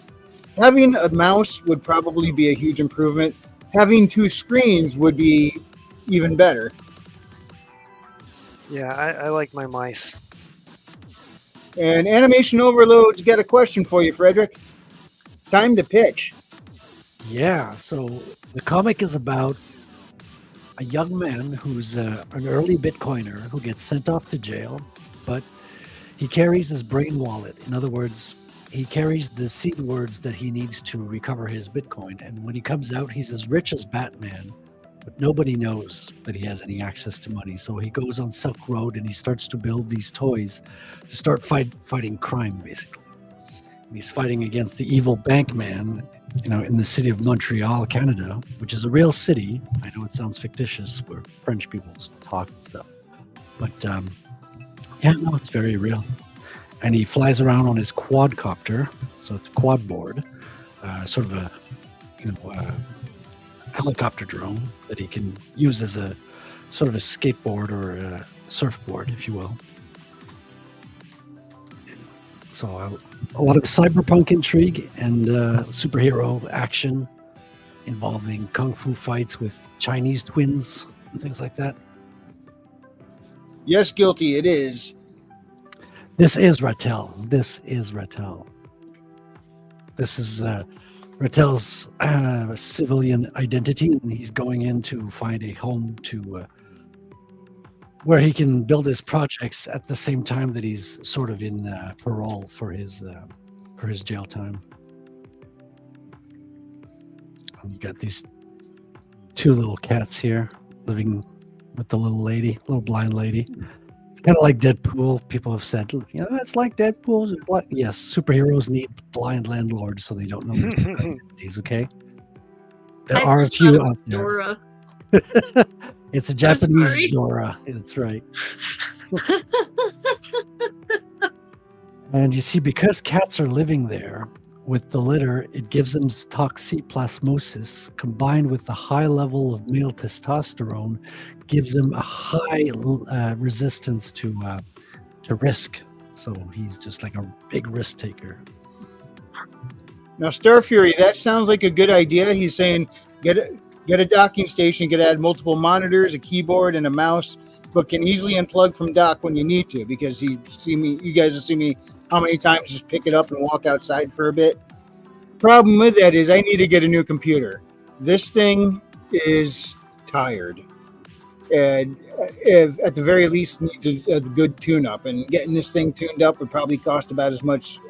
having a mouse would probably be a huge improvement. Having two screens would be even better. Yeah, I like my mice. And Animation Overload's got a question for you, Frederick. Time to pitch. Yeah, so the comic is about a young man who's an early Bitcoiner who gets sent off to jail, but he carries his brain wallet. In other words, he carries the seed words that he needs to recover his Bitcoin. And when he comes out, he's as rich as Batman, but nobody knows that he has any access to money. So he goes on Silk Road and he starts to build these toys to start fighting crime, basically. And he's fighting against the evil bank man, you know, in the city of Montreal, Canada, which is a real city. I know it sounds fictitious where French people talk and stuff, but yeah, no, it's very real. And he flies around on his quadcopter, so it's a quad board, sort of a, helicopter drone that he can use as a sort of a skateboard or a surfboard, if you will. So a lot of cyberpunk intrigue and superhero action involving kung fu fights with Chinese twins and things like that. Yes, guilty, it is. This is Rattel. This is Rattel. This is Rattel's civilian identity, and he's going in to find a home to where he can build his projects at the same time that he's sort of in parole for his jail time. And you got these two little cats here living with the little blind lady. It's kind of like Deadpool. People have said, you know, it's like Deadpool. Yes, superheroes need blind landlords so they don't know their identities, okay? There I are a just few thought out of there. Dora. It's a sorry. Japanese Dora. That's right. And you see, because cats are living there with the litter, it gives them toxoplasmosis combined with the high level of male testosterone, gives him a high resistance to risk. So he's just like a big risk taker. Now, Star Fury, that sounds like a good idea. He's saying get a docking station, you could add multiple monitors, a keyboard, and a mouse, but can easily unplug from dock when you need to, because you guys have seen me how many times just pick it up and walk outside for a bit. Problem with that is I need to get a new computer. This thing is tired. And if, at the very least, needs a good tune-up, and getting this thing tuned up would probably cost about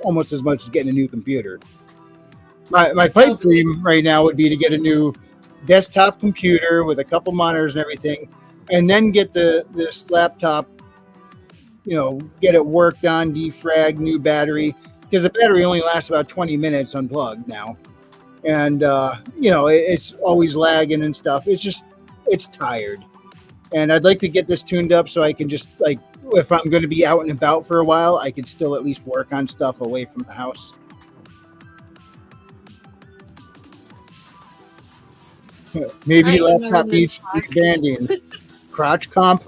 almost as much as getting a new computer. My pipe dream right now would be to get a new desktop computer with a couple monitors and everything, and then get this laptop, get it worked on, defrag, new battery, because the battery only lasts about 20 minutes unplugged now. And, it's always lagging and stuff. It's tired. And I'd like to get this tuned up so I can just, if I'm going to be out and about for a while, I can still at least work on stuff away from the house. Maybe laptop needs expanding. Crotch comp.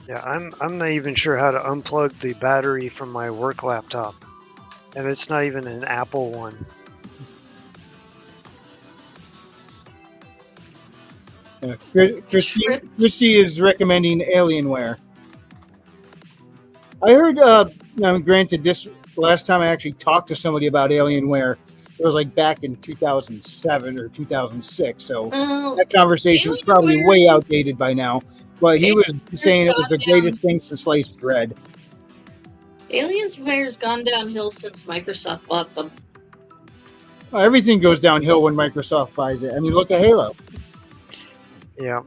Yeah, I'm not even sure how to unplug the battery from my work laptop, and it's not even an Apple one. Chrissy is recommending Alienware. I heard, granted, this last time I actually talked to somebody about Alienware, it was back in 2007 or 2006. So that conversation is probably way outdated by now. But he was saying it was the greatest thing since sliced bread. Aliens Fire's gone downhill since Microsoft bought them. Everything goes downhill when Microsoft buys it. I mean, look at Halo. Yeah.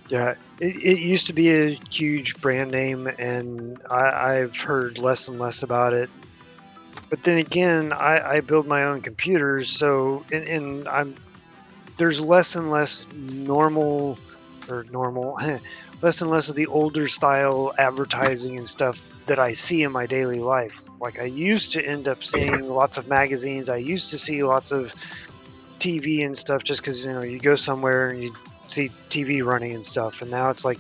Yeah. It used to be a huge brand name, and I've heard less and less about it. But then again, I build my own computers, so and there's less and less less and less of the older style advertising and stuff that I see in my daily life. Like I used to end up seeing lots of magazines. I used to see lots of TV and stuff just because, you know, you go somewhere and you see TV running and stuff. And now it's like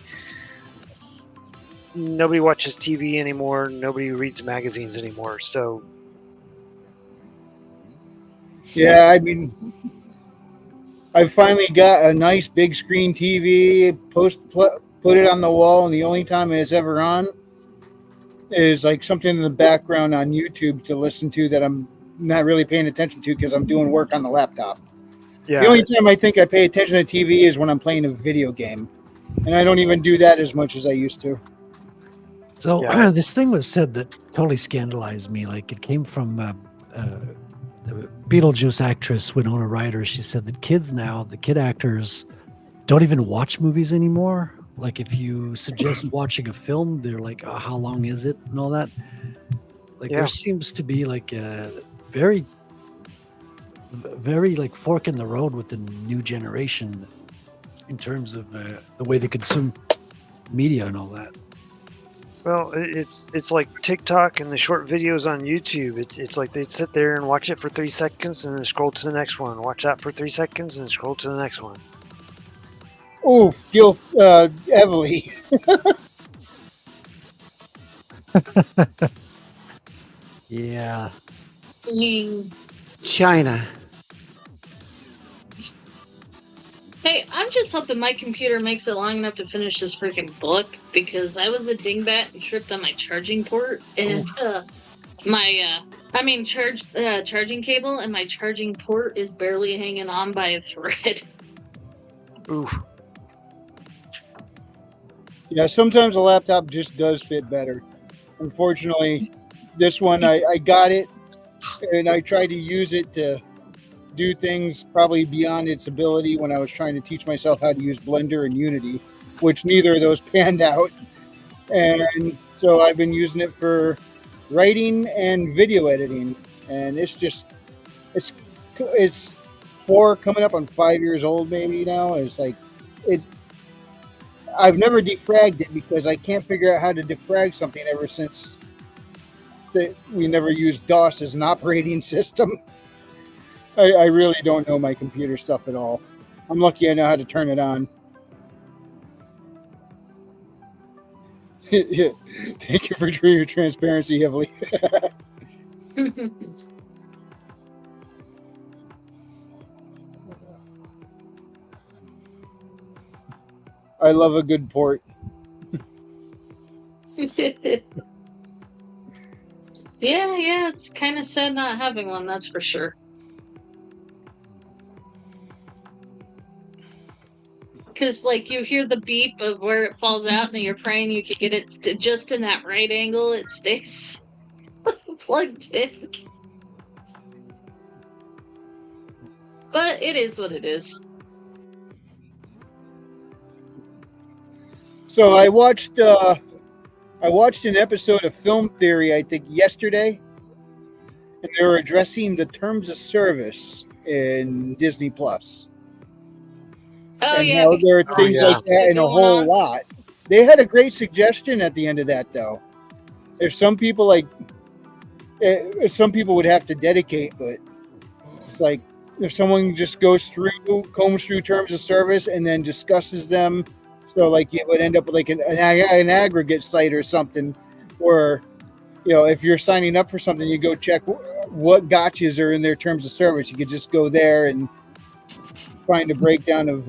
nobody watches TV anymore. Nobody reads magazines anymore. So Yeah, I mean, I finally got a nice big screen TV, put it on the wall, and the only time it's ever on is like something in the background on YouTube to listen to that I'm not really paying attention to because I'm doing work on the laptop. yeah, The only time I think I pay attention to TV is when I'm playing a video game, and I don't even do that as much as I used to. So Yeah. this thing was said that totally scandalized me. Like it came from the Beetlejuice actress Winona Ryder. She said that kids now, the kid actors, don't even watch movies anymore. Like if you suggest watching a film, they're like, oh, "How long is it?" and all that. Like Yeah. there seems to be like a very like fork in the road with the new generation in terms of the way they consume media and all that. well, it's like TikTok and the short videos on YouTube. It's like they'd sit there and watch it for 3 seconds and then scroll to the next one. Watch that for 3 seconds and scroll to the next one. Oof, Evely. Yeah. Mm. China. Hey, I'm just hoping my computer makes it long enough to finish this freaking book because I was a dingbat and tripped on my charging port and charging cable, and my charging port is barely hanging on by a thread. Ooh, Yeah, sometimes a laptop just does fit better. Unfortunately, this one I got it, and I tried to use it to do things probably beyond its ability when I was trying to teach myself how to use Blender and Unity, which neither of those panned out. And so I've been using it for writing and video editing, and it's 4 coming up on 5 years old maybe now. It's like it. I've never defragged it because I can't figure out how to defrag something ever since we never used DOS as an operating system. I really don't know my computer stuff at all. I'm lucky I know how to turn it on. Yeah. Thank you for your transparency, heavily. I love a good port. Yeah, it's kind of sad not having one, that's for sure. Because, like, you hear the beep of where it falls out, and you're praying you could get it just in that right angle, it stays plugged in. But it is what it is. So I watched an episode of Film Theory, I think yesterday, and they were addressing the terms of service in Disney Plus. Oh, and yeah. how there are because things yeah. like that in a Going whole on. lot. They had a great suggestion at the end of that, though. If some people would have to dedicate, but it's like if someone just combs through terms of service and then discusses them, so like it would end up with like an aggregate site or something, where if you're signing up for something, you go check what gotchas are in their terms of service. You could just go there and find a breakdown of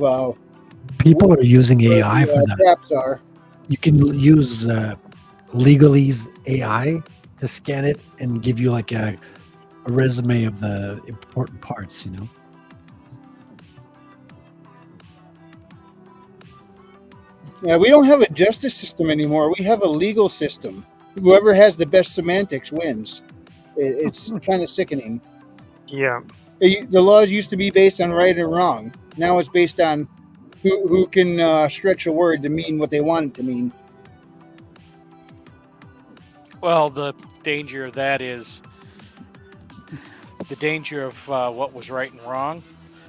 People are using AI for that. traps are. You can use Legalese AI to scan it and give you like a resume of the important parts, Yeah, we don't have a justice system anymore. We have a legal system. whoever has the best semantics wins. It's kind of sickening. Yeah. The laws used to be based on right or wrong. Now it's based on who can stretch a word to mean what they want it to mean. Well, the danger of that is the danger of what was right and wrong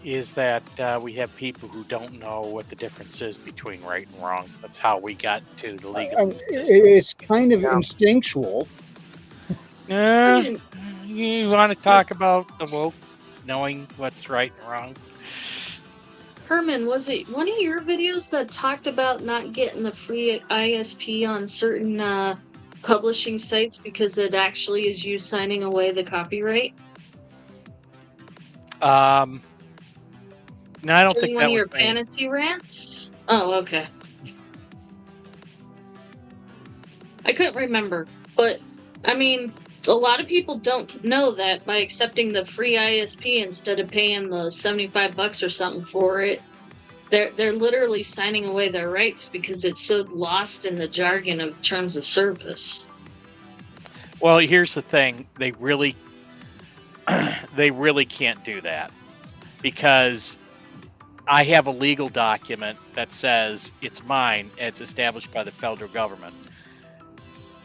is that we have people who don't know what the difference is between right and wrong. That's how we got to the legal system. It's kind of instinctual. You want to talk about the woke knowing what's right and wrong? Herman, was it one of your videos that talked about not getting the free ISP on certain publishing sites because it actually is you signing away the copyright? No, I don't Was it think one that of your was me. fantasy rants? Oh, okay. I couldn't remember, but I mean, a lot of people don't know that by accepting the free ISP instead of paying the $75 or something for it, they're literally signing away their rights because it's so lost in the jargon of terms of service. Well, here's the thing: they really can't do that because I have a legal document that says it's mine. And it's established by the federal government,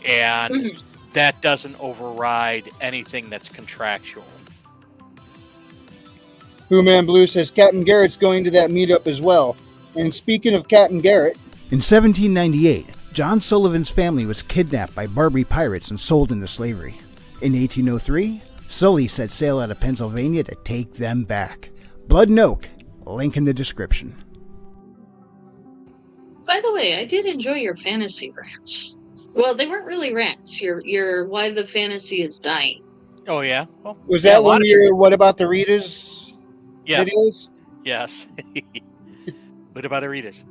and that doesn't override anything that's contractual. Man Blue says Captain Garrett's going to that meetup as well. And speaking of Captain Garrett, in 1798, John Sullivan's family was kidnapped by Barbary pirates and sold into slavery. In 1803, Sully set sail out of Pennsylvania to take them back. Blood and Oak, link in the description. By the way, I did enjoy your fantasy rants. Well, they weren't really rants. Your why the fantasy is dying. Oh yeah, well, Was yeah, that a lot one of of your What About the Readers videos? Yes. What about Aritas?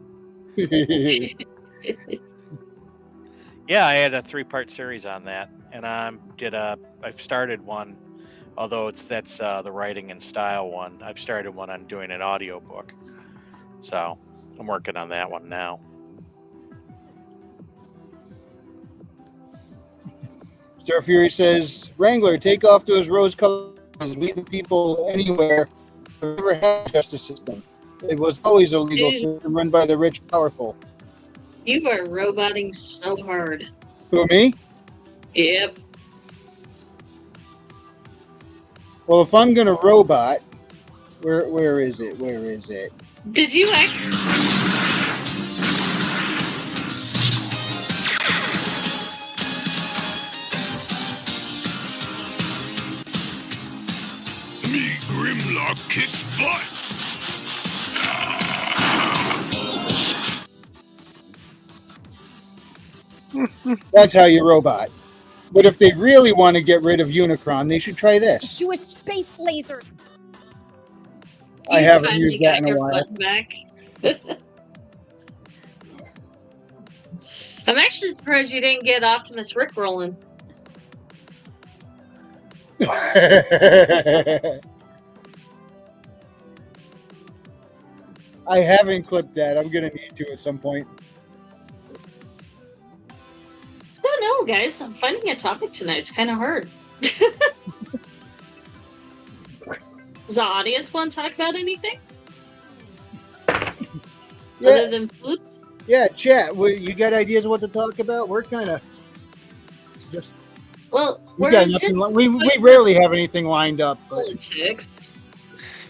Yeah, I had a 3-part series on that, and I've started one, although that's the writing and style one. I've started one on doing an audiobook, so I'm working on that one now. Star Fury says, Wrangler, take off those rose-colored glasses. We the people anywhere have never had a justice system. It was always a legal system run by the rich, powerful. You are roboting so hard. Who, me? Yep. Well, if I'm gonna robot, where is it? Where is it? Did you actually? Me Grimlock kicks butt. That's how you robot. But if they really want to get rid of Unicron, they should try this. Jewish space laser. I You haven't finally used that got in a your while. button back. I'm actually surprised you didn't get Optimus Rick rolling. I haven't clipped that. I'm gonna need to at some point. I don't know, guys. I'm finding a topic tonight. It's kind of hard. Does the audience want to talk about anything other than food? Yeah, chat. You got ideas of what to talk about? We're kind of just. Well, We we're got nothing. We rarely have anything lined up. But politics.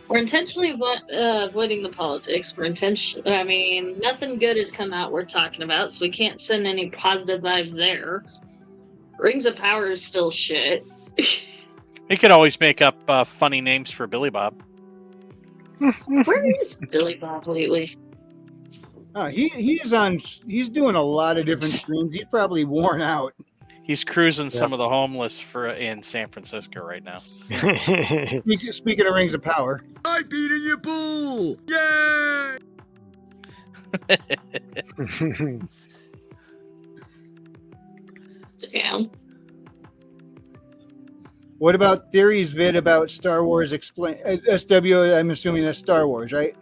We're intentionally avoiding the politics. I mean, nothing good has come out worth talking about, so we can't send any positive vibes there. Rings of Power is still shit. We could always make up funny names for Billy Bob. Where is Billy Bob lately? he's doing a lot of different streams. He's probably worn out. He's cruising some of the homeless in San Francisco right now. Speaking of Rings of Power, I beat in your pool. Yay! Damn. what about Theory's vid about Star Wars explain SW? I'm assuming that's Star Wars, right?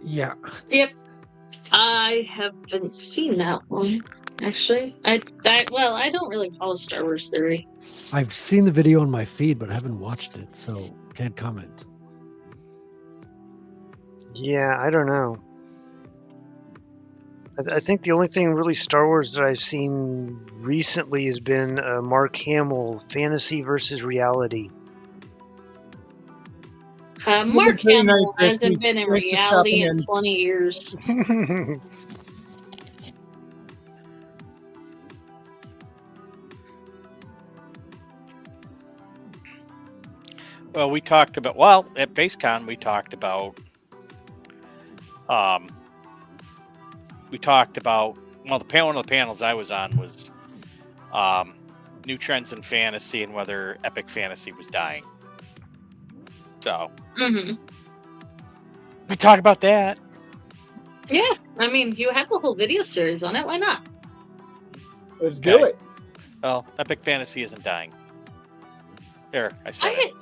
Yeah. Yep. I haven't seen that one. Actually, I don't really follow Star Wars theory. I've seen the video on my feed, but I haven't watched it, so can't comment. Yeah, I don't know. I think the only thing really Star Wars that I've seen recently has been Mark Hamill, Fantasy versus Reality. Mark pretty Hamill nice, hasn't Christy. been in Thanks for reality stopping in in. 20 years. Well, at BaseCon we talked about one of the panels I was on was new trends in fantasy and whether epic fantasy was dying. So we talk about that. Yeah, I mean, you have a whole video series on it. Why not? Let's do Okay. it. Well, epic fantasy isn't dying. There, I said it.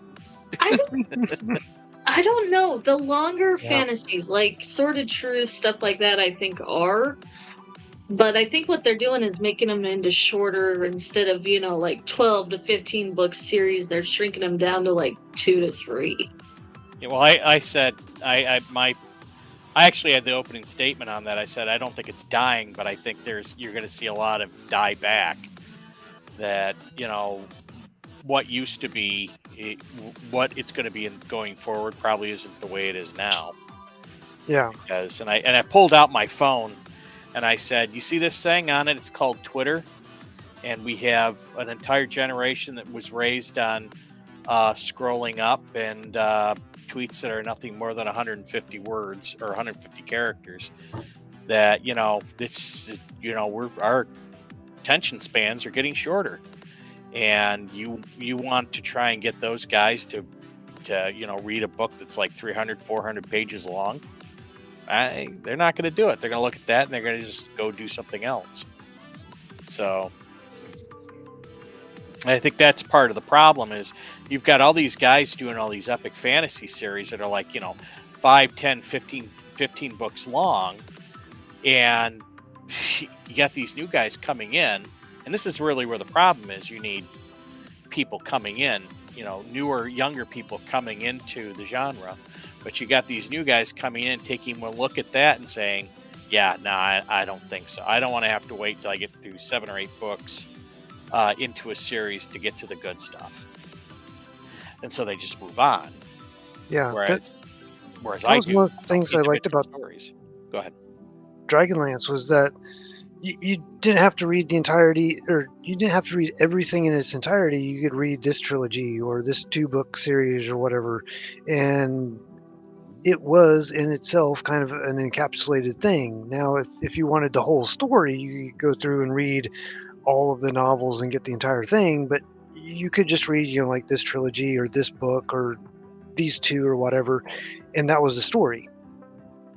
I don't know. The longer Yeah. fantasies, like Sword of Truth, stuff like that, I think are. But I think what they're doing is making them into shorter instead of, like 12 to 15 book series. They're shrinking them down to like 2 to 3. Yeah, well, I said I actually had the opening statement on that. I said I don't think it's dying, but I think you're going to see a lot of die back. That what used to be, what it's going to be going forward probably isn't the way it is now. Yeah. Because I pulled out my phone and I said, you see this thing on it? It's called Twitter, and we have an entire generation that was raised on scrolling up and tweets that are nothing more than 150 words or 150 characters. That our attention spans are getting shorter, and you want to try and get those guys to read a book that's like 300, 400 pages long. They're not going to do it. They're going to look at that and they're going to just go do something else. So I think that's part of the problem is you've got all these guys doing all these epic fantasy series that are like, 5, 10, 15 books long. And you got these new guys coming in. And this is really where the problem is. You need people coming in, newer, younger people coming into the genre. But you got these new guys coming in, taking one look at that and saying, yeah, no, I don't think so. I don't want to have to wait till I get through 7 or 8 books into a series to get to the good stuff. And so they just move on. Yeah. Whereas that I was do. one of the things I liked about stories. Go ahead. Dragonlance was that you didn't have to read the entirety, or you didn't have to read everything in its entirety. You could read this trilogy or this 2-book series or whatever, and it was in itself kind of an encapsulated thing. Now, if you wanted the whole story, you could go through and read all of the novels and get the entire thing, but you could just read, like this trilogy or this book or these 2 or whatever, and that was the story.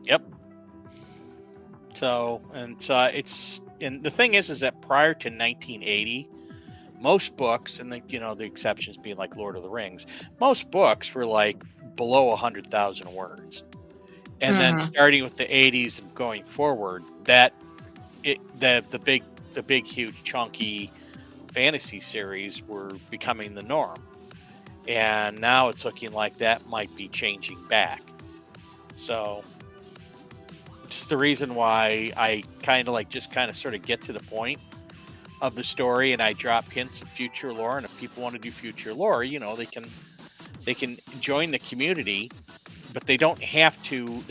Yep. So the thing is that prior to 1980, most books, and the exceptions being like Lord of the Rings, most books were like below 100,000 words. And then starting with the 80s and going forward, the big huge chunky fantasy series were becoming the norm. And now it's looking like that might be changing back. So just the reason why I kind of sort of get to the point of the story, and I drop hints of future lore. And if people want to do future lore, they can join the community, but they don't have to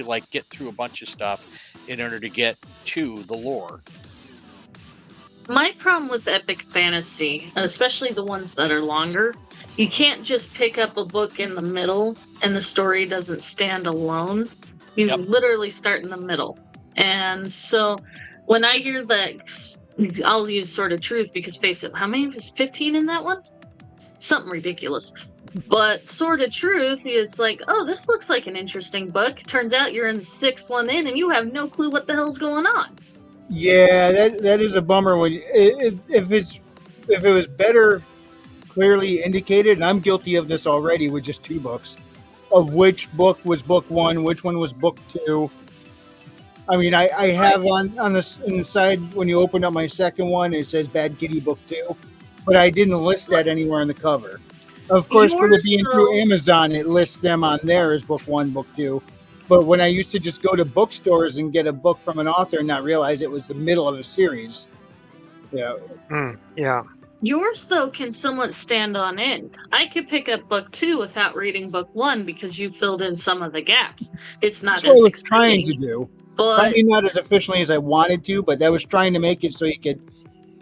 like get through a bunch of stuff in order to get to the lore. My problem with epic fantasy, especially the ones that are longer, you can't just pick up a book in the middle and the story doesn't stand alone. You literally start in the middle. And so when I hear that, I'll use Sword of Truth because face it, how many was 15 in that one? Something ridiculous. But Sword of Truth is like, oh, this looks like an interesting book. Turns out you're in the 6th one in and you have no clue what the hell's going on. Yeah, that is a bummer. When if it was better clearly indicated, and I'm guilty of this already with just 2 books, of which book was book 1, which one was book 2. I mean, I have on this in the side when you open up my second one, it says Bad Kitty Book 2, but I didn't list that anywhere on the cover. Of course, with it Yours, being though- through Amazon, it lists them on there as book 1, book 2. But when I used to just go to bookstores and get a book from an author and not realize it was the middle of a series, Yeah. Yours, though, can somewhat stand on end. I could pick up book 2 without reading book 1 because you filled in some of the gaps. It's not that's what I as was trying to exciting, do. but Probably not as efficiently as I wanted to, but that was trying to make it so you could,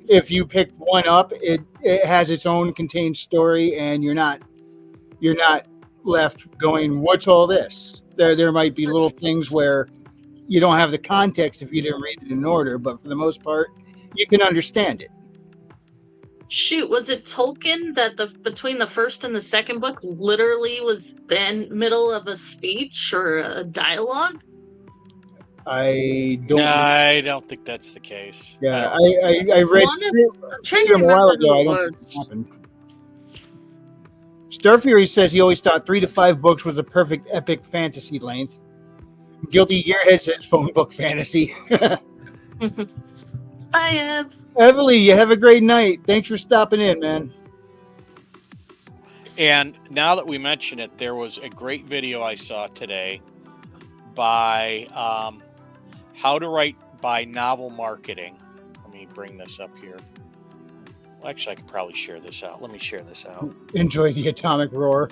if you pick one up, it has its own contained story, and you're not left going, "What's all this?" There might be little things where you don't have the context if you didn't read it in order, but for the most part, you can understand it. shoot, was it Tolkien that between the first and the second book literally was the middle of a speech or a dialogue? I don't. No, I don't think that's the case. Yeah, I read One of- I'm trying to them a while remember ago. I who it don't think was. it happened. Star Fury says he always thought 3 to 5 books was a perfect epic fantasy length. Guilty Gearhead says phone book fantasy. I have. Everly, you have a great night. Thanks for stopping in, man. And now that we mention it, there was a great video I saw today by How to Write by Novel Marketing. Let me bring this up here. Well, actually, I could probably share this out. Let me share this out. Enjoy the atomic roar.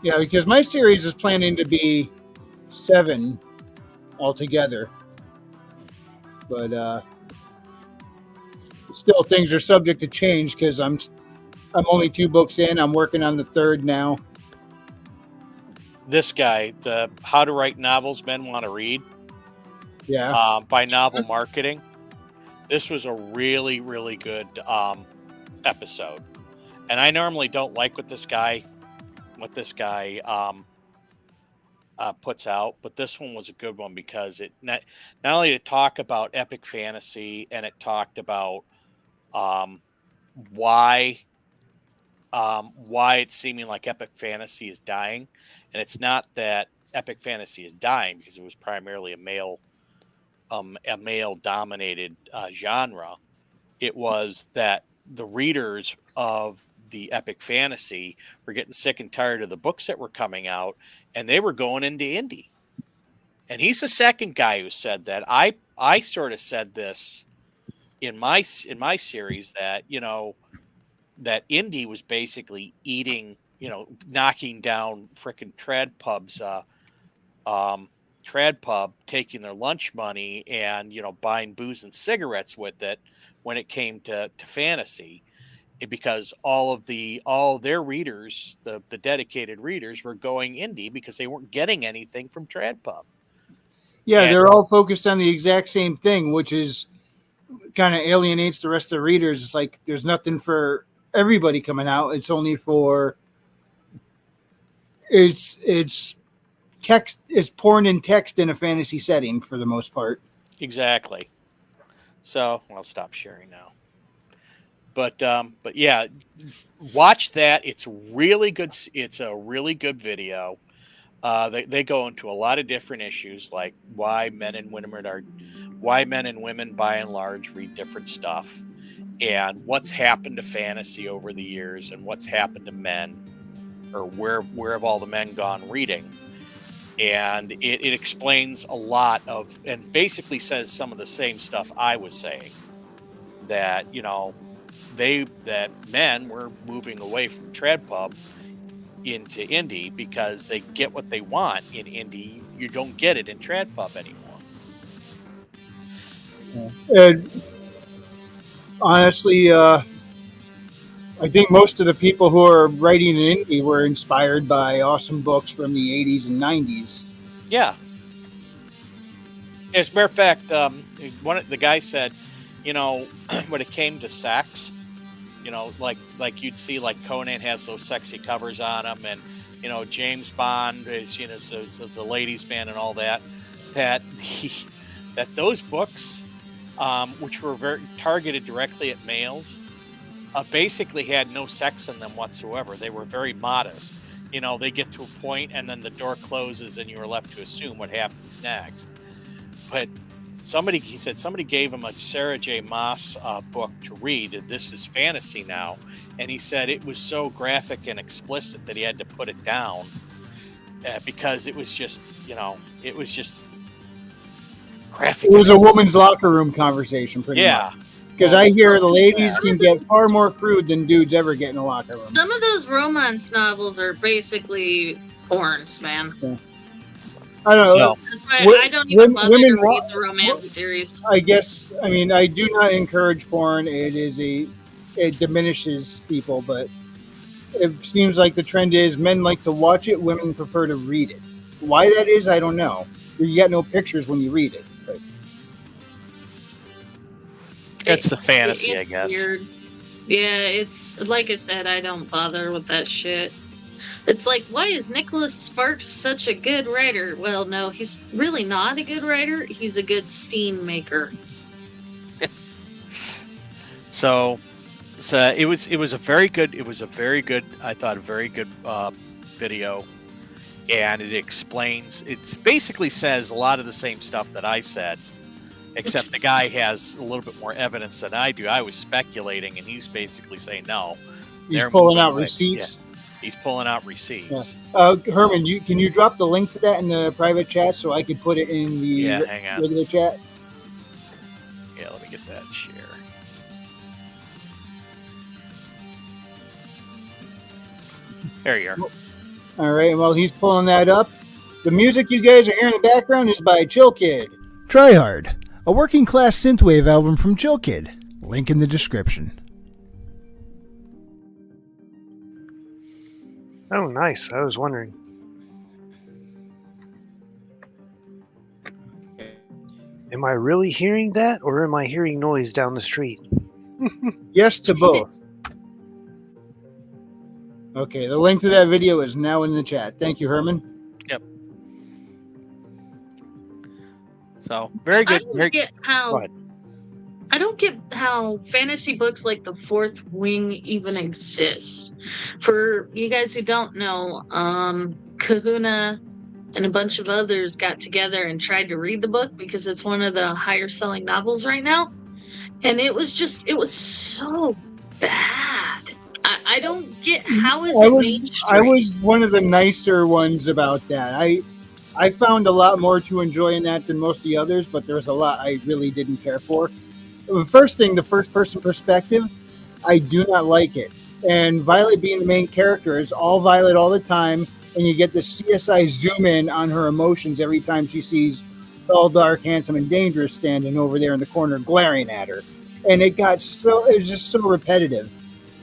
Yeah, because my series is planning to be 7 altogether. But still things are subject to change because I'm only 2 books in. I'm working on the 3rd now. This guy, the How to Write Novels Men Want to Read, Yeah. by Novel Marketing. This was a really, really good episode. And I normally don't like what this guy puts out, but this one was a good one because it not only to talk about epic fantasy, and it talked about why it's seeming like epic fantasy is dying. And it's not that epic fantasy is dying because it was primarily a male dominated genre. It was that the readers of the epic fantasy were getting sick and tired of the books that were coming out, and they were going into indie. And he's the second guy who said that. I sort of said this in my series that, that indie was basically eating, knocking down frickin' trad pub, taking their lunch money and, buying booze and cigarettes with it when it came to fantasy. Because all their readers, the dedicated readers, were going indie because they weren't getting anything from trad pub. Yeah, And- they're all focused on the exact same thing, which is kind of alienates the rest of the readers. It's like there's nothing for everybody coming out. It's only for it's text, it's porn and text in a fantasy setting for the most part. Exactly. So I'll stop sharing now. But yeah, watch that. It's really good. It's a really good video. They go into a lot of different issues, like why men and women by and large read different stuff, and what's happened to fantasy over the years, and what's happened to men, or where have all the men gone reading. And it explains a lot of, and basically says some of the same stuff I was saying, that that men were moving away from trad pub into indie because they get what they want in indie. You don't get it in trad pub anymore. And honestly, I think most of the people who are writing in indie were inspired by awesome books from the 80s and 90s. Yeah. As a matter of fact, the guy said, when it came to sex, like you'd see, like Conan has those sexy covers on them, and James Bond is the ladies' man and all that. That those books, which were very targeted directly at males, basically had no sex in them whatsoever. They were very modest. You know, they get to a point and then the door closes and you are left to assume what happens next. But he said somebody gave him a Sarah J. Maas book to read. This is fantasy now. And he said it was so graphic and explicit that he had to put it down because it was just, it was just graphic. It was a woman's locker room conversation, pretty much. Because I hear the ladies can get far more crude than dudes ever get in a locker room. Some of those romance novels are basically porns, man. Yeah. I don't know. That's why I don't even bother to read the romance series. I guess, I do not encourage porn. It diminishes people, but it seems like the trend is men like to watch it, women prefer to read it. Why that is, I don't know. You get no pictures when you read it. But. It's the fantasy, I guess. Weird. Yeah, it's like I said, I don't bother with that shit. It's like, why is Nicholas Sparks such a good writer? Well, no, he's really not a good writer. He's a good scene maker. So it was a very good, I thought, a very good video, and it basically says a lot of the same stuff that I said, except the guy has a little bit more evidence than I do. I was speculating, and he's basically saying no. He's pulling out receipts. Yeah, he's pulling out receipts. Yeah. Herman, can you drop the link to that in the private chat so I could put it in the hang on. regular chat? Yeah, let me get that share. There you are. All right, well, he's pulling that up. The music you guys are hearing in the background is by Chill Kid. Try Hard, a working class synthwave album from Chill Kid. Link in the description. Oh, nice. I was wondering. Am I really hearing that, or am I hearing noise down the street? Yes to both. Okay, the link to that video is now in the chat. Thank you, Herman. Yep. So, very good. I don't get how fantasy books like The Fourth Wing even exist. For you guys who don't know, Kahuna and a bunch of others got together and tried to read the book because it's one of the higher selling novels right now. And it was so bad. I don't get how is it mainstream. I was one of the nicer ones about that. I found a lot more to enjoy in that than most of the others, but there was a lot I really didn't care for. The first thing, the first person perspective, I do not like it. And Violet being the main character is all Violet all the time, and you get the CSI zoom in on her emotions every time she sees tall, dark, handsome, and dangerous standing over there in the corner glaring at her. And it was just so repetitive.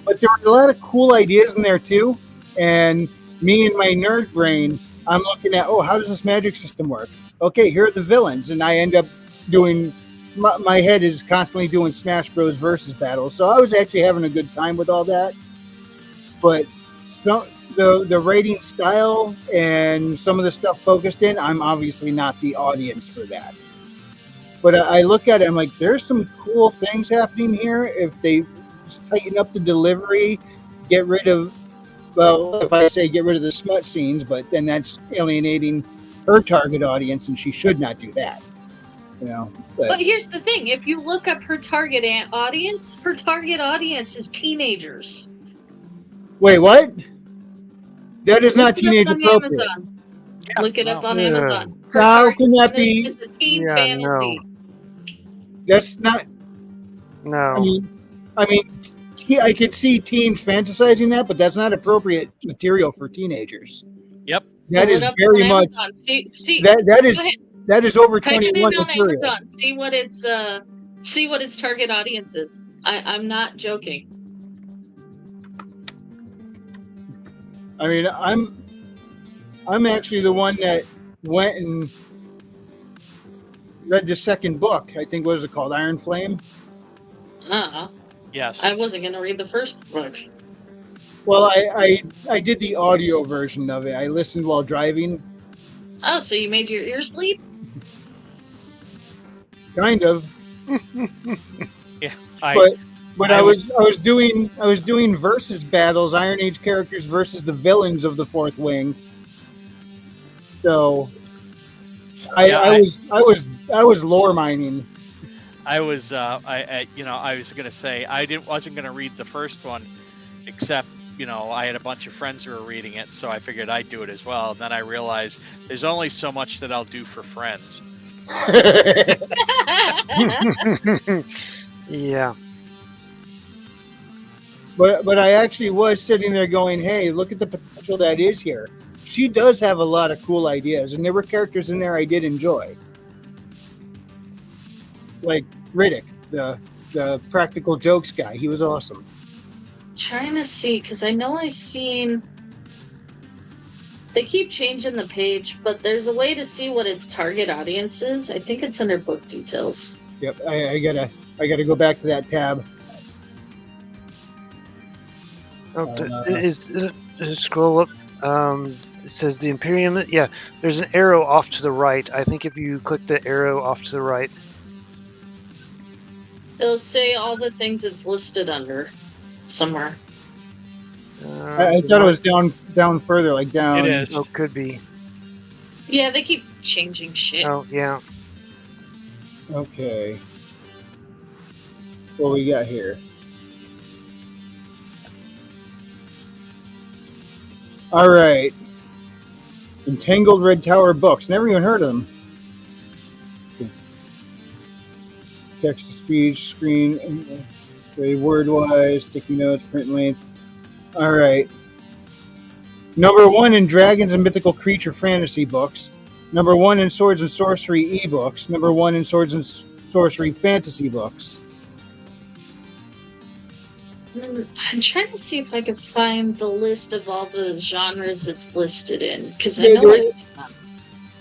But there were a lot of cool ideas in there too. And me and my nerd brain, I'm looking at, how does this magic system work? Okay, here are the villains. And I end up doing, my head is constantly doing Smash Bros. Versus battles. So I was actually having a good time with all that. But the writing style and some of the stuff focused in, I'm obviously not the audience for that. But I look at it, I'm like, there's some cool things happening here. If they just tighten up the delivery, get rid of the smut scenes, but then that's alienating her target audience, and she should not do that. But here's the thing: if you look up her target audience is teenagers. Wait, what? That is not teenage appropriate. Look it up on Amazon. How can that be? It's a teen fantasy. No. That's not. No. I mean, I could see teens fantasizing that, but that's not appropriate material for teenagers. Yep. That is very much. That is over 21 on material. Amazon. See what its target audience is. I'm not joking. I mean, I'm actually the one that went and read the second book. I think, what is it called? Iron Flame? Yes. I wasn't going to read the first book. Well, I did the audio version of it. I listened while driving. Oh, so you made your ears bleed? Kind of. Yeah. But I was doing versus battles, Iron Age characters versus the villains of the Fourth Wing. So I was lore mining. I was I was gonna say wasn't gonna read the first one, except I had a bunch of friends who were reading it, so I figured I'd do it as well. And then I realized there's only so much that I'll do for friends. Yeah. But I actually was sitting there going, hey, look at the potential that is here. She does have a lot of cool ideas, and there were characters in there I did enjoy. Like Riddick, the practical jokes guy. He was awesome. Trying to see, because I know I've seen. They keep changing the page, but there's a way to see what its target audience is. I think it's under book details. Yep, I gotta go back to that tab. Scroll up. It says the Imperium. Yeah, there's an arrow off to the right. I think if you click the arrow off to the right, It'll say all the things it's listed under somewhere. I thought it was down further, like down. It is. Oh, could be. Yeah, they keep changing shit. Oh, yeah. Okay. What we got here? All right. Entangled Red Tower books. Never even heard of them. Text to speech, screen, word wise, sticky notes, print length. All right. Number 1 in Dragons and Mythical Creature fantasy books. Number 1 in Swords and Sorcery ebooks. Number 1 in Swords and Sorcery fantasy books. I'm trying to see if I can find the list of all the genres it's listed in, because I know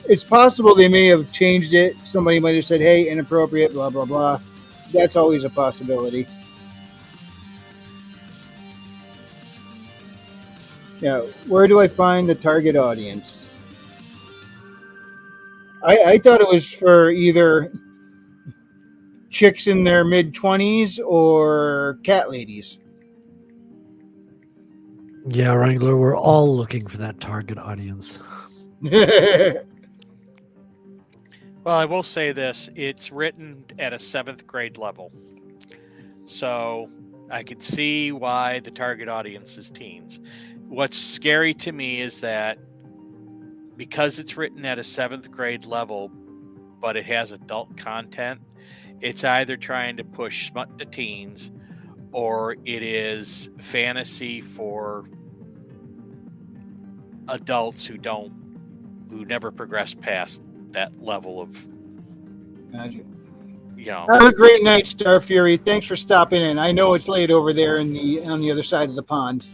it's possible they may have changed it. Somebody might have said, hey, inappropriate, blah, blah, blah. That's always a possibility. Yeah, where do I find the target audience? I thought it was for either chicks in their mid-20s or cat ladies. Yeah, Wrangler, we're all looking for that target audience. Well, I will say this. It's written at a 7th grade level. So I could see why the target audience is teens. What's scary to me is that because it's written at a 7th grade level, but it has adult content, it's either trying to push smut to teens or it is fantasy for adults who never progress past that level of, Gotcha. you know. Have a great night, Star Fury. Thanks for stopping in. I know it's late over there on the other side of the pond.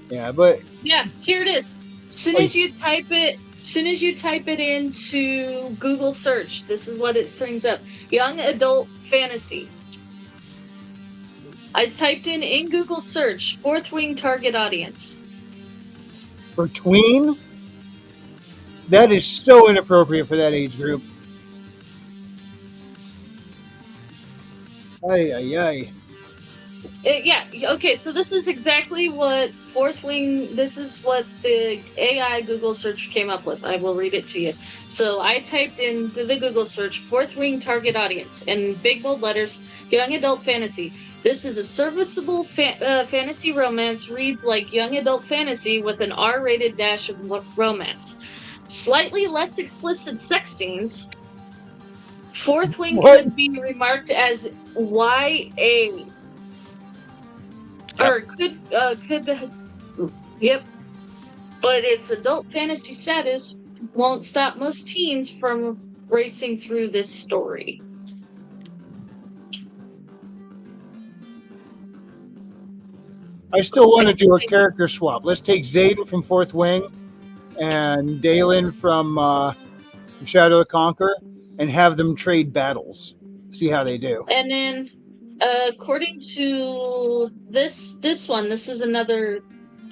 Yeah, but Yeah, here it is. As soon as you type it into Google search, this is what it brings up. Young adult fantasy. I typed in Google search, Fourth Wing target audience. for tween, that is so inappropriate for that age group. Ay, ay, ay. Yeah, okay, so this is exactly what Fourth Wing, this is what the AI Google search came up with. I will read it to you. So I typed in the Google search, Fourth Wing target audience, in big bold letters, young adult fantasy. This is a serviceable fantasy romance, reads like young adult fantasy with an R-rated dash of romance. Slightly less explicit sex scenes. Fourth Wing could be remarked as YA. Or could yep. But its adult fantasy status won't stop most teens from racing through this story. I still want to do a character swap. Let's take Zayden from Fourth Wing and Dalen from Shadow of the Conqueror and have them trade battles. See how they do. And then according to this one, this is another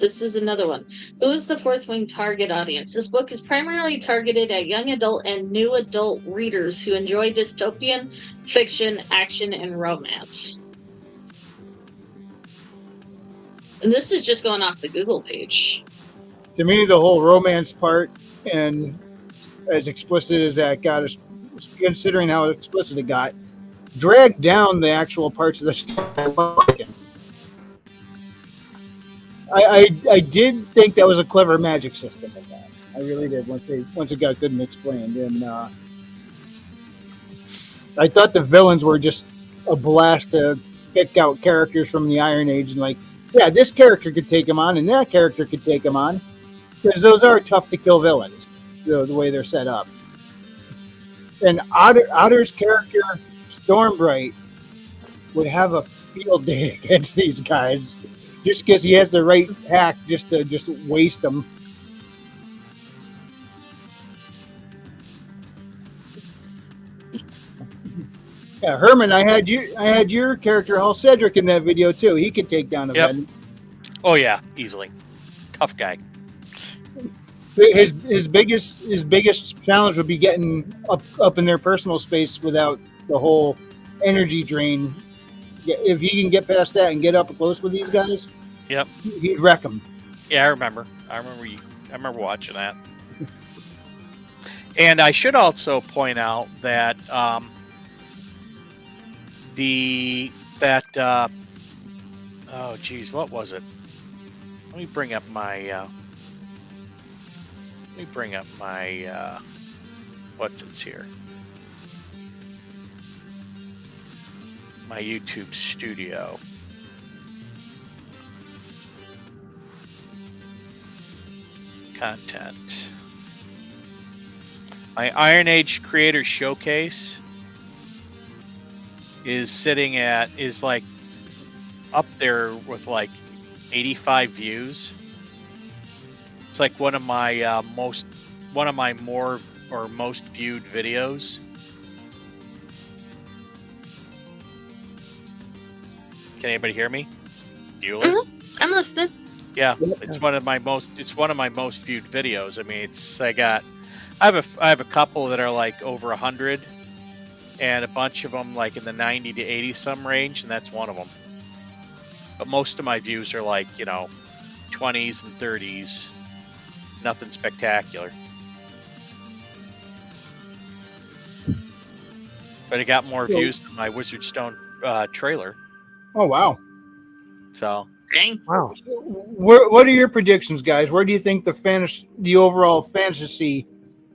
this is another one. Who is the Fourth Wing target audience? This book is primarily targeted at young adult and new adult readers who enjoy dystopian fiction, action, and romance. And this is just going off the Google page. To me, the whole romance part, and as explicit as that got, considering how explicit it got, dragged down the actual parts of the story. I did think that was a clever magic system in that. I really did once it got good and explained. And I thought the villains were just a blast to pick out characters from the Iron Age and like, yeah, this character could take him on and that character could take him on, because those are tough to kill villains, the way they're set up. And Otter's character, Stormbright, would have a field day against these guys just because he has the right hack just to waste them. Yeah, Herman, I had your character Hal Cedric in that video too. He could take down a Venom. Oh yeah, easily. Tough guy. His biggest challenge would be getting up in their personal space without the whole energy drain. If he can get past that and get up close with these guys, yep, he'd wreck them. Yeah, I remember watching that. And I should also point out that oh geez, what was it? Let me bring up my what's it's here? My YouTube studio. Content. My Iron Age Creator Showcase is like up there with like 85 views. It's like one of my most viewed videos. Can anybody hear me? Bueller? Mm-hmm. I'm listening. Yeah, it's one of my most viewed videos. I mean, I have a couple that are like over 100, and a bunch of them like in the 90 to 80 some range, and that's one of them. But most of my views are like 20s and 30s, nothing spectacular. But it got more views than my Wizard Stone trailer. Oh wow! So Dang. Wow. What are your predictions, guys? Where do you think the overall fantasy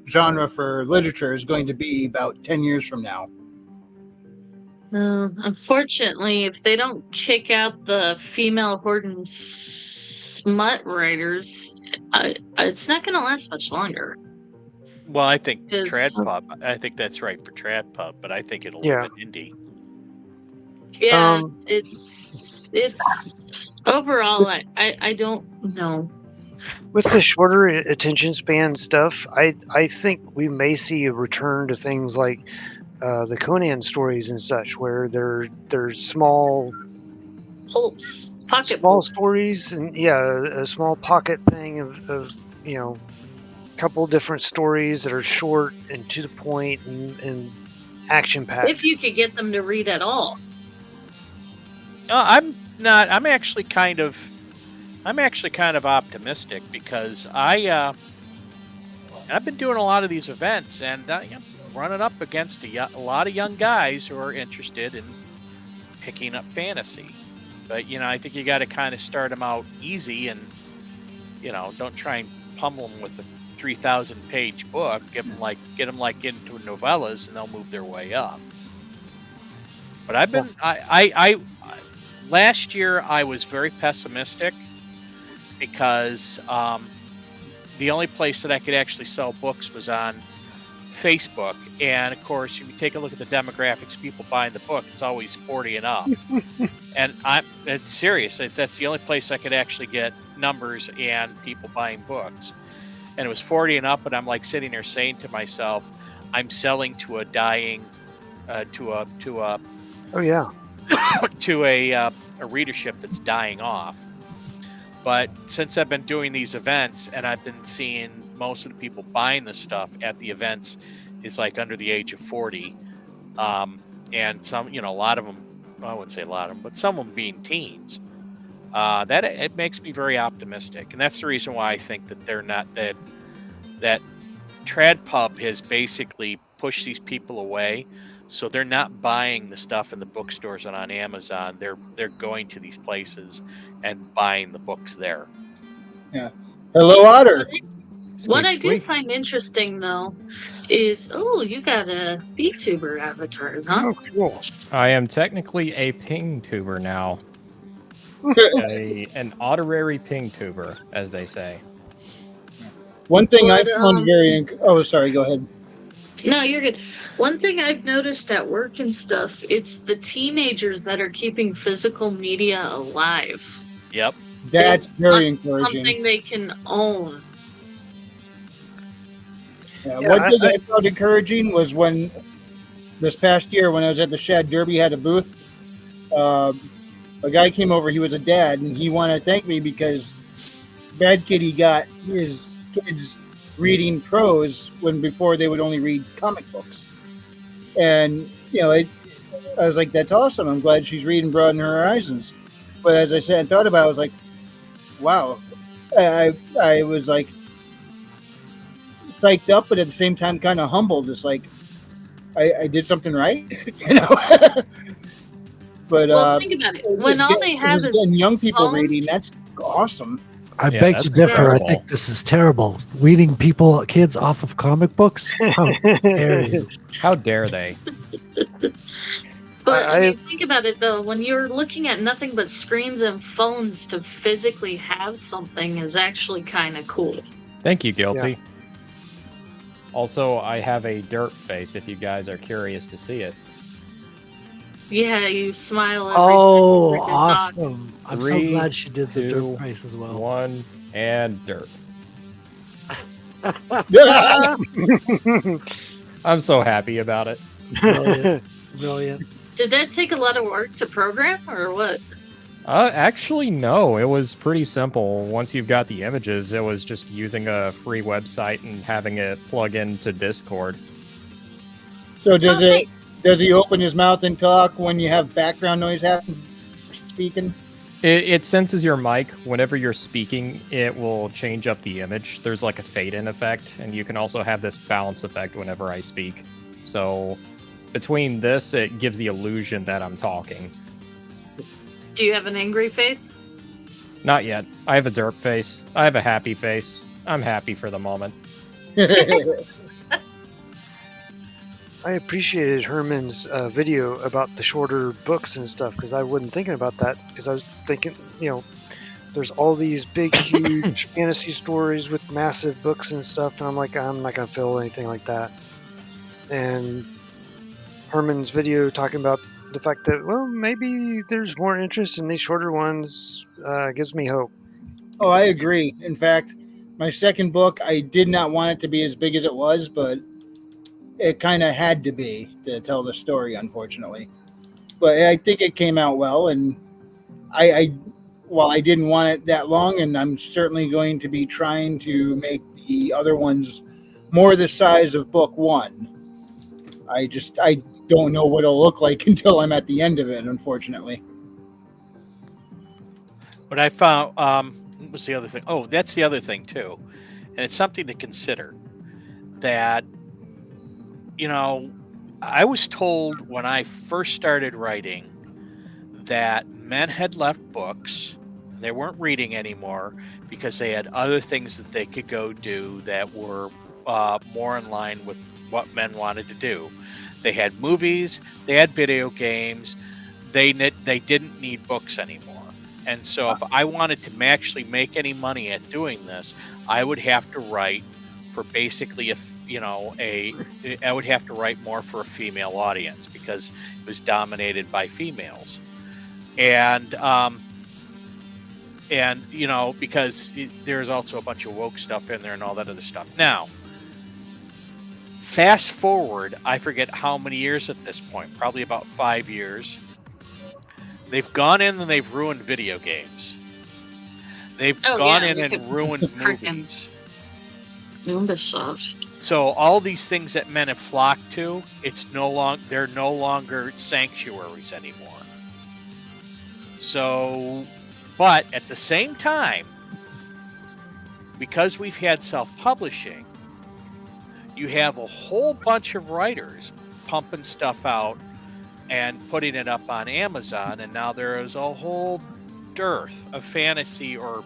genre for literature is going to be about 10 years from now? Unfortunately, if they don't kick out the female Horton smut writers, it's not going to last much longer. well, I think 'Cause- Tradpub. I think that's right for Tradpub, but I think it'll live in indie. Yeah, it's overall. I don't know. With the shorter attention span stuff, I think we may see a return to things like the Conan stories and such, where they're small Pocket small pulps. stories, and a small pocket thing of couple different stories that are short and to the point and action packed. If you could get them to read at all. I'm not. I'm actually kind of optimistic because I've been doing a lot of these events and running up against a lot of young guys who are interested in picking up fantasy. But I think you got to kind of start them out easy and don't try and pummel them with a 3,000 page book. Get them into novellas and they'll move their way up. But I've been I last year I was very pessimistic because the only place that I could actually sell books was on Facebook, and of course, if you take a look at the demographics, people buying the book, it's always 40 and up. And it's serious. That's the only place I could actually get numbers and people buying books. And it was 40 and up, and I'm like sitting there saying to myself, I'm selling to a dying, to a Oh yeah. to a readership that's dying off. But since I've been doing these events and I've been seeing most of the people buying the stuff at the events is like under the age of 40, and some, a lot of them, I wouldn't say a lot of them, but some of them being teens. That it makes me very optimistic, and that's the reason why I think that they're not that TradPub has basically pushed these people away, so they're not buying the stuff in the bookstores and on Amazon. They're going to these places and buying the books there. Yeah. Hello, Otter. What I do find interesting, though, is you got a VTuber avatar, huh? Oh, cool. I am technically a ping tuber now. An honorary ping tuber, as they say. One thing I But, found very. Oh, sorry. Go ahead. No, you're good. One thing I've noticed at work and stuff, it's the teenagers that are keeping physical media alive. Yep. That's very Not encouraging. Something they can own. Yeah, Yeah, one thing I found encouraging was when this past year, when I was at the Shad Derby, had a booth. A guy came over. He was a dad, and he wanted to thank me because Bad Kitty got his kids reading prose when before they would only read comic books. And I was like, "That's awesome! I'm glad she's reading Broaden Her Horizons." But as I said and thought about it, I was like, "Wow!" I was like psyched up, but at the same time kind of humbled. It's like I did something right, But Well, think about it. When all they have is getting young people phones. reading, that's awesome. I Yeah, beg that's to differ. I terrible. think this is terrible. Weeding kids off of comic books? How dare you? How dare they? But I I- mean, think about it though. When you're looking at nothing but screens and phones, to physically have something is actually kind of cool. Thank you, Guilty. Also, I have a dirt face if you guys are curious to see it. Yeah, you smile. Every Oh, freaking time. awesome. I'm so 3, glad she did the 2, dirt face as well. 1, and dirt. I'm so happy about it. Brilliant. Brilliant. Did that take a lot of work to program, or what? Actually, no. It was pretty simple. Once you've got the images, it was just using a free website and having it plug into Discord. So does Okay. does he open his mouth and talk when you have background noise happening? Speaking. It senses your mic. Whenever you're speaking, it will change up the image. There's like a fade-in effect, and you can also have this balance effect whenever I speak. So between this, it gives the illusion that I'm talking. Do you have an angry face? Not yet. I have a derp face. I have a happy face. I'm happy for the moment. I appreciated Herman's video about the shorter books and stuff because I wasn't thinking about that because I was thinking, there's all these big, huge fantasy stories with massive books and stuff, and I'm like, I'm not gonna fill anything like that. And Herman's video talking about the fact that, well, maybe there's more interest in these shorter ones gives me hope. Oh, I agree. In fact, my second book, I did not want it to be as big as it was, but it kind of had to be to tell the story, unfortunately. But I think it came out well, and while I didn't want it that long, and I'm certainly going to be trying to make the other ones more the size of book one. I don't know what it'll look like until I'm at the end of it, unfortunately. What I found, what was the other thing? Oh, that's the other thing too, and it's something to consider. That, I was told when I first started writing that men had left books, they weren't reading anymore because they had other things that they could go do that were more in line with what men wanted to do. They had movies, they had video games, they didn't need books anymore. And so if I wanted to actually make any money at doing this, I would have to write for basically I would have to write more for a female audience because it was dominated by females. And because there's also a bunch of woke stuff in there and all that other stuff. Now, fast forward, I forget how many years at this point, probably about 5 years. They've gone in and they've ruined video games. They've Oh, gone yeah, in we and could ruined frickin' movies. Ubisoft. So all these things that men have flocked to, they're no longer sanctuaries anymore. So, but at the same time, because we've had self-publishing, you have a whole bunch of writers pumping stuff out and putting it up on Amazon, and now there is a whole dearth of fantasy or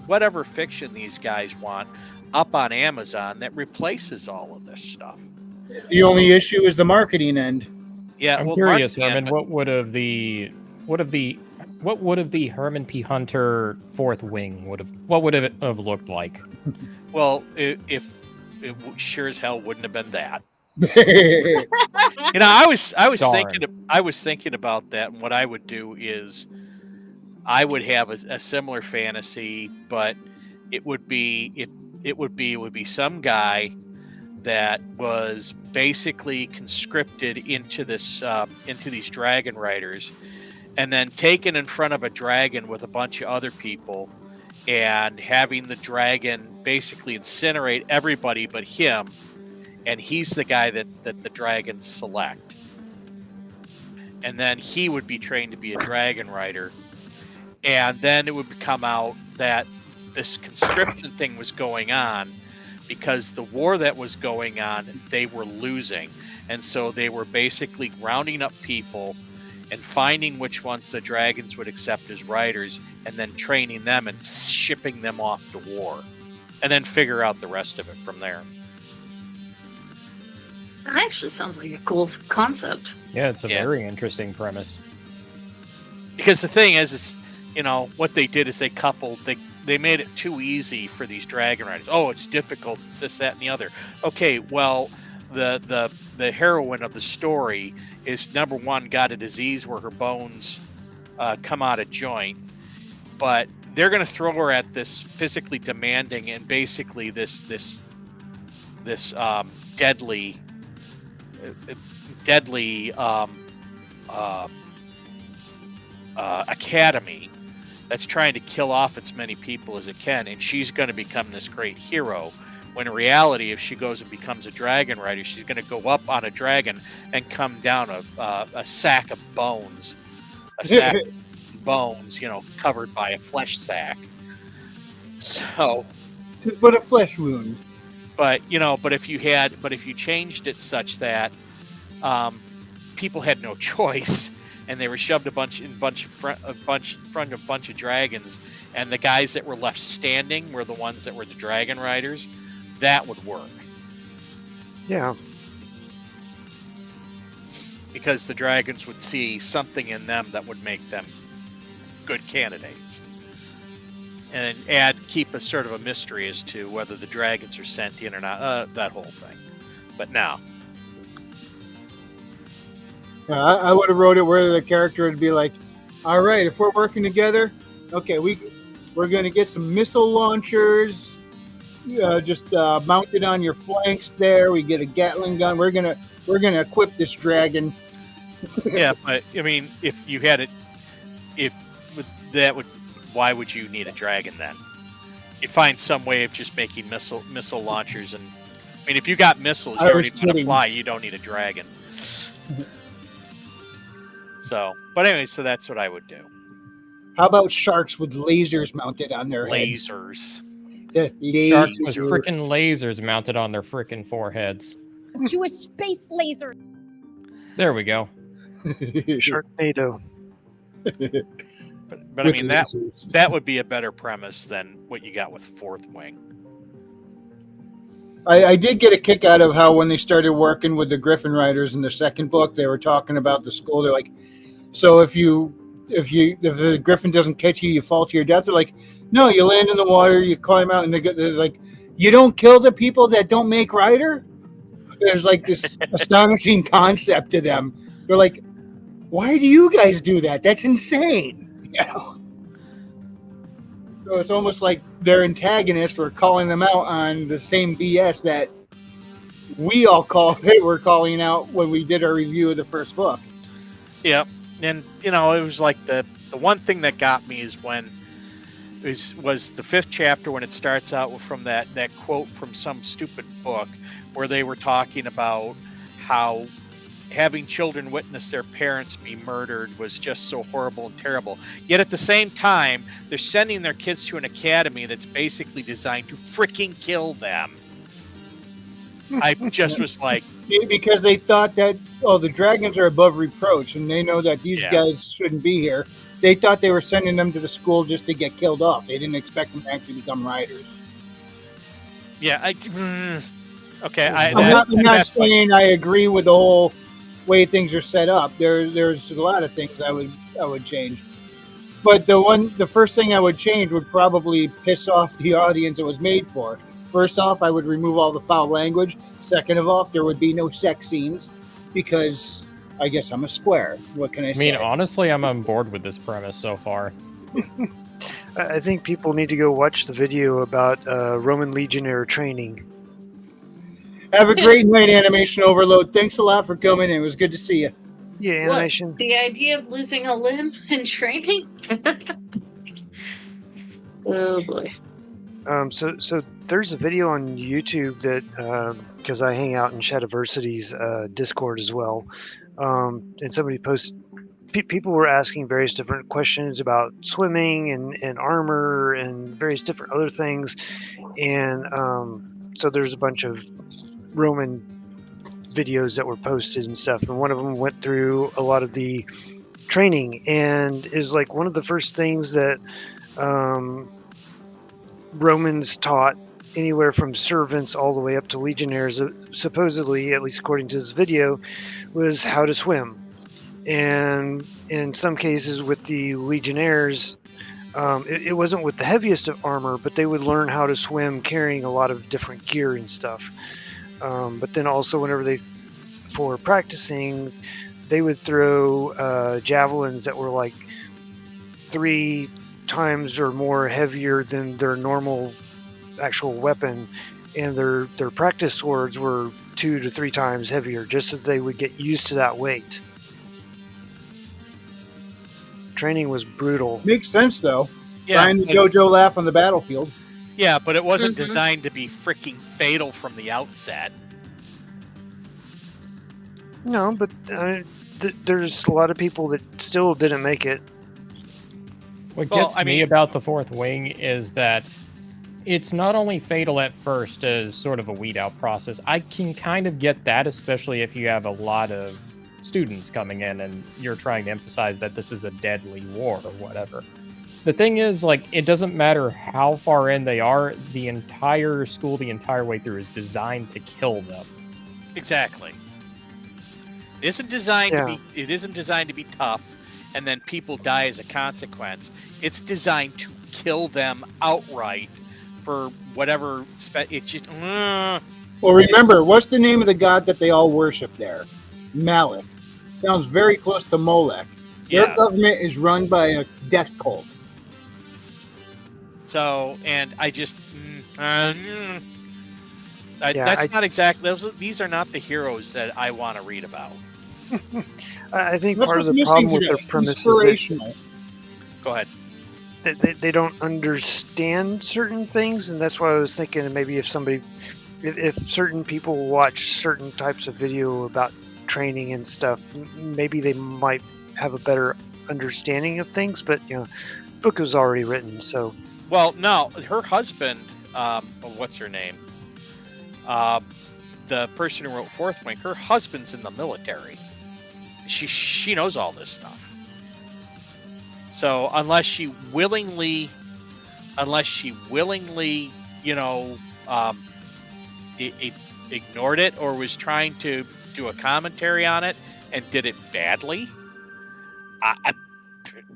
whatever fiction these guys want up on Amazon that replaces all of this stuff. The only issue is the marketing end. Yeah, I'm well, curious, Mark, Herman. What would have the Herman P. Hunter Fourth Wing would it have looked like? Well, if it sure as hell wouldn't have been that. Yeah. You know, I was Darn. thinking about that, and what I would do is I would have a similar fantasy, but it would be some guy that was basically conscripted into these dragon riders, and then taken in front of a dragon with a bunch of other people, and having the dragon basically incinerate everybody but him, and he's the guy that the dragons select. And then he would be trained to be a dragon rider. And then it would come out that this conscription thing was going on because the war that was going on, they were losing. And so they were basically rounding up people and finding which ones the dragons would accept as riders, and then training them and shipping them off to war, and then figure out the rest of it from there. That actually sounds like a cool concept. Yeah, it's a Yeah. very interesting premise. Because the thing is what they did is they made it too easy for these dragon riders. Oh, it's difficult. It's this, that, and the other. Okay, well, the heroine of the story is, number one, got a disease where her bones come out of joint, but they're going to throw her at this physically demanding and basically this deadly academy that's trying to kill off as many people as it can, and she's going to become this great hero. When in reality, if she goes and becomes a dragon rider, she's going to go up on a dragon and come down a sack of bones, covered by a flesh sack. So, But a flesh wound. but if you changed it such that people had no choice, and they were shoved in front of a bunch of dragons, and the guys that were left standing were the ones that were the dragon riders, that would work. Yeah. Because the dragons would see something in them that would make them good candidates. And keep a sort of a mystery as to whether the dragons are sentient or not, that whole thing. But now, I would have wrote it where the character would be like, all right, if we're working together, okay, we're going to get some missile launchers, just mounted on your flanks there. We get a Gatling gun. We're gonna equip this dragon. yeah, but I mean, if you had it, why would you need a dragon then? You'd find some way of just making missile launchers, and I mean, if you got missiles, you already know how to fly. You don't need a dragon. So, but anyway, so that's what I would do. How about sharks with lasers mounted on their heads? Lasers. Sharks with freaking lasers mounted on their freaking foreheads. Jewish space laser. There we go. Sharknado. But I mean, that would be a better premise than what you got with Fourth Wing. I did get a kick out of how when they started working with the Griffin Riders in the second book, they were talking about the school. They're like, so if the Griffin doesn't catch you, you fall to your death. They're like, no, you land in the water, you climb out, and they're like, you don't kill the people that don't make rider? There's like this astonishing concept to them. They're like, why do you guys do that? That's insane. You know? So it's almost like their antagonists were calling them out on the same BS that they were calling out when we did our review of the first book. Yeah, and it was like the one thing that got me is when was the 5th chapter when it starts out from that quote from some stupid book where they were talking about how having children witness their parents be murdered was just so horrible and terrible. Yet at the same time, they're sending their kids to an academy that's basically designed to freaking kill them. I just was like, because they thought that the dragons are above reproach, and they know that these guys shouldn't be here. They thought they were sending them to the school just to get killed off. They didn't expect them to actually become riders. yeah, okay. I'm not saying I agree with the whole way things are set up. There's a lot of things I would change, but the first thing I would change would probably piss off the audience it was made for. First off, I would remove all the foul language. Second of all, there would be no sex scenes because I guess I'm a square. What can I say? I mean, honestly, I'm on board with this premise so far. I think people need to go watch the video about Roman Legionnaire training. Have a great night, Animation Overload. Thanks a lot for coming. It was good to see you. Yeah, What, animation. the idea of losing a limb in training? Oh boy. So there's a video on YouTube that because I hang out in Shadiversity's Discord as well, and somebody posted. People were asking various different questions about swimming and armor and various different other things, and so there's a bunch of Roman videos that were posted and stuff, and one of them went through a lot of the training, and is like one of the first things that Romans taught anywhere from servants all the way up to legionnaires, supposedly, at least according to this video, was how to swim. And in some cases with the legionnaires, it wasn't with the heaviest of armor, but they would learn how to swim carrying a lot of different gear and stuff. But then also whenever for practicing, they would throw javelins that were like 3 times or more heavier than their normal actual weapon, and their practice swords were 2 to 3 times heavier, just so they would get used to that weight. Training was brutal. Makes sense, though. Yeah, Find the JoJo laugh on the battlefield. yeah, but it wasn't designed to be freaking fatal from the outset. No, but there's a lot of people that still didn't make it. What Well, gets I me mean- about the Fourth Wing is that it's not only fatal at first as sort of a weed out process. I can kind of get that, especially if you have a lot of students coming in and you're trying to emphasize that this is a deadly war or whatever. The thing is, like, it doesn't matter how far in they are, the entire school, the entire way through, is designed to kill them. Exactly. It isn't designed Yeah. to be. It isn't designed to be tough, and then people die as a consequence. It's designed to kill them outright for whatever. It's just. Well, remember, what's the name of the god that they all worship there? Malik. Sounds very close to Molech. Their Yeah. government is run by a death cult. So, and I just. Yeah, that's not exactly. These are not the heroes that I want to read about. I think That's part of what's the missing problem with today. their premise is Inspirational. Go ahead. that they don't understand certain things, and that's why I was thinking maybe if certain people watch certain types of video about training and stuff, maybe they might have a better understanding of things. But the book was already written, so Well, no, her husband. What's her name? The person who wrote Fourth Wing. Her husband's in the military. She knows all this stuff. So unless she willingly, ignored it or was trying to do a commentary on it and did it badly,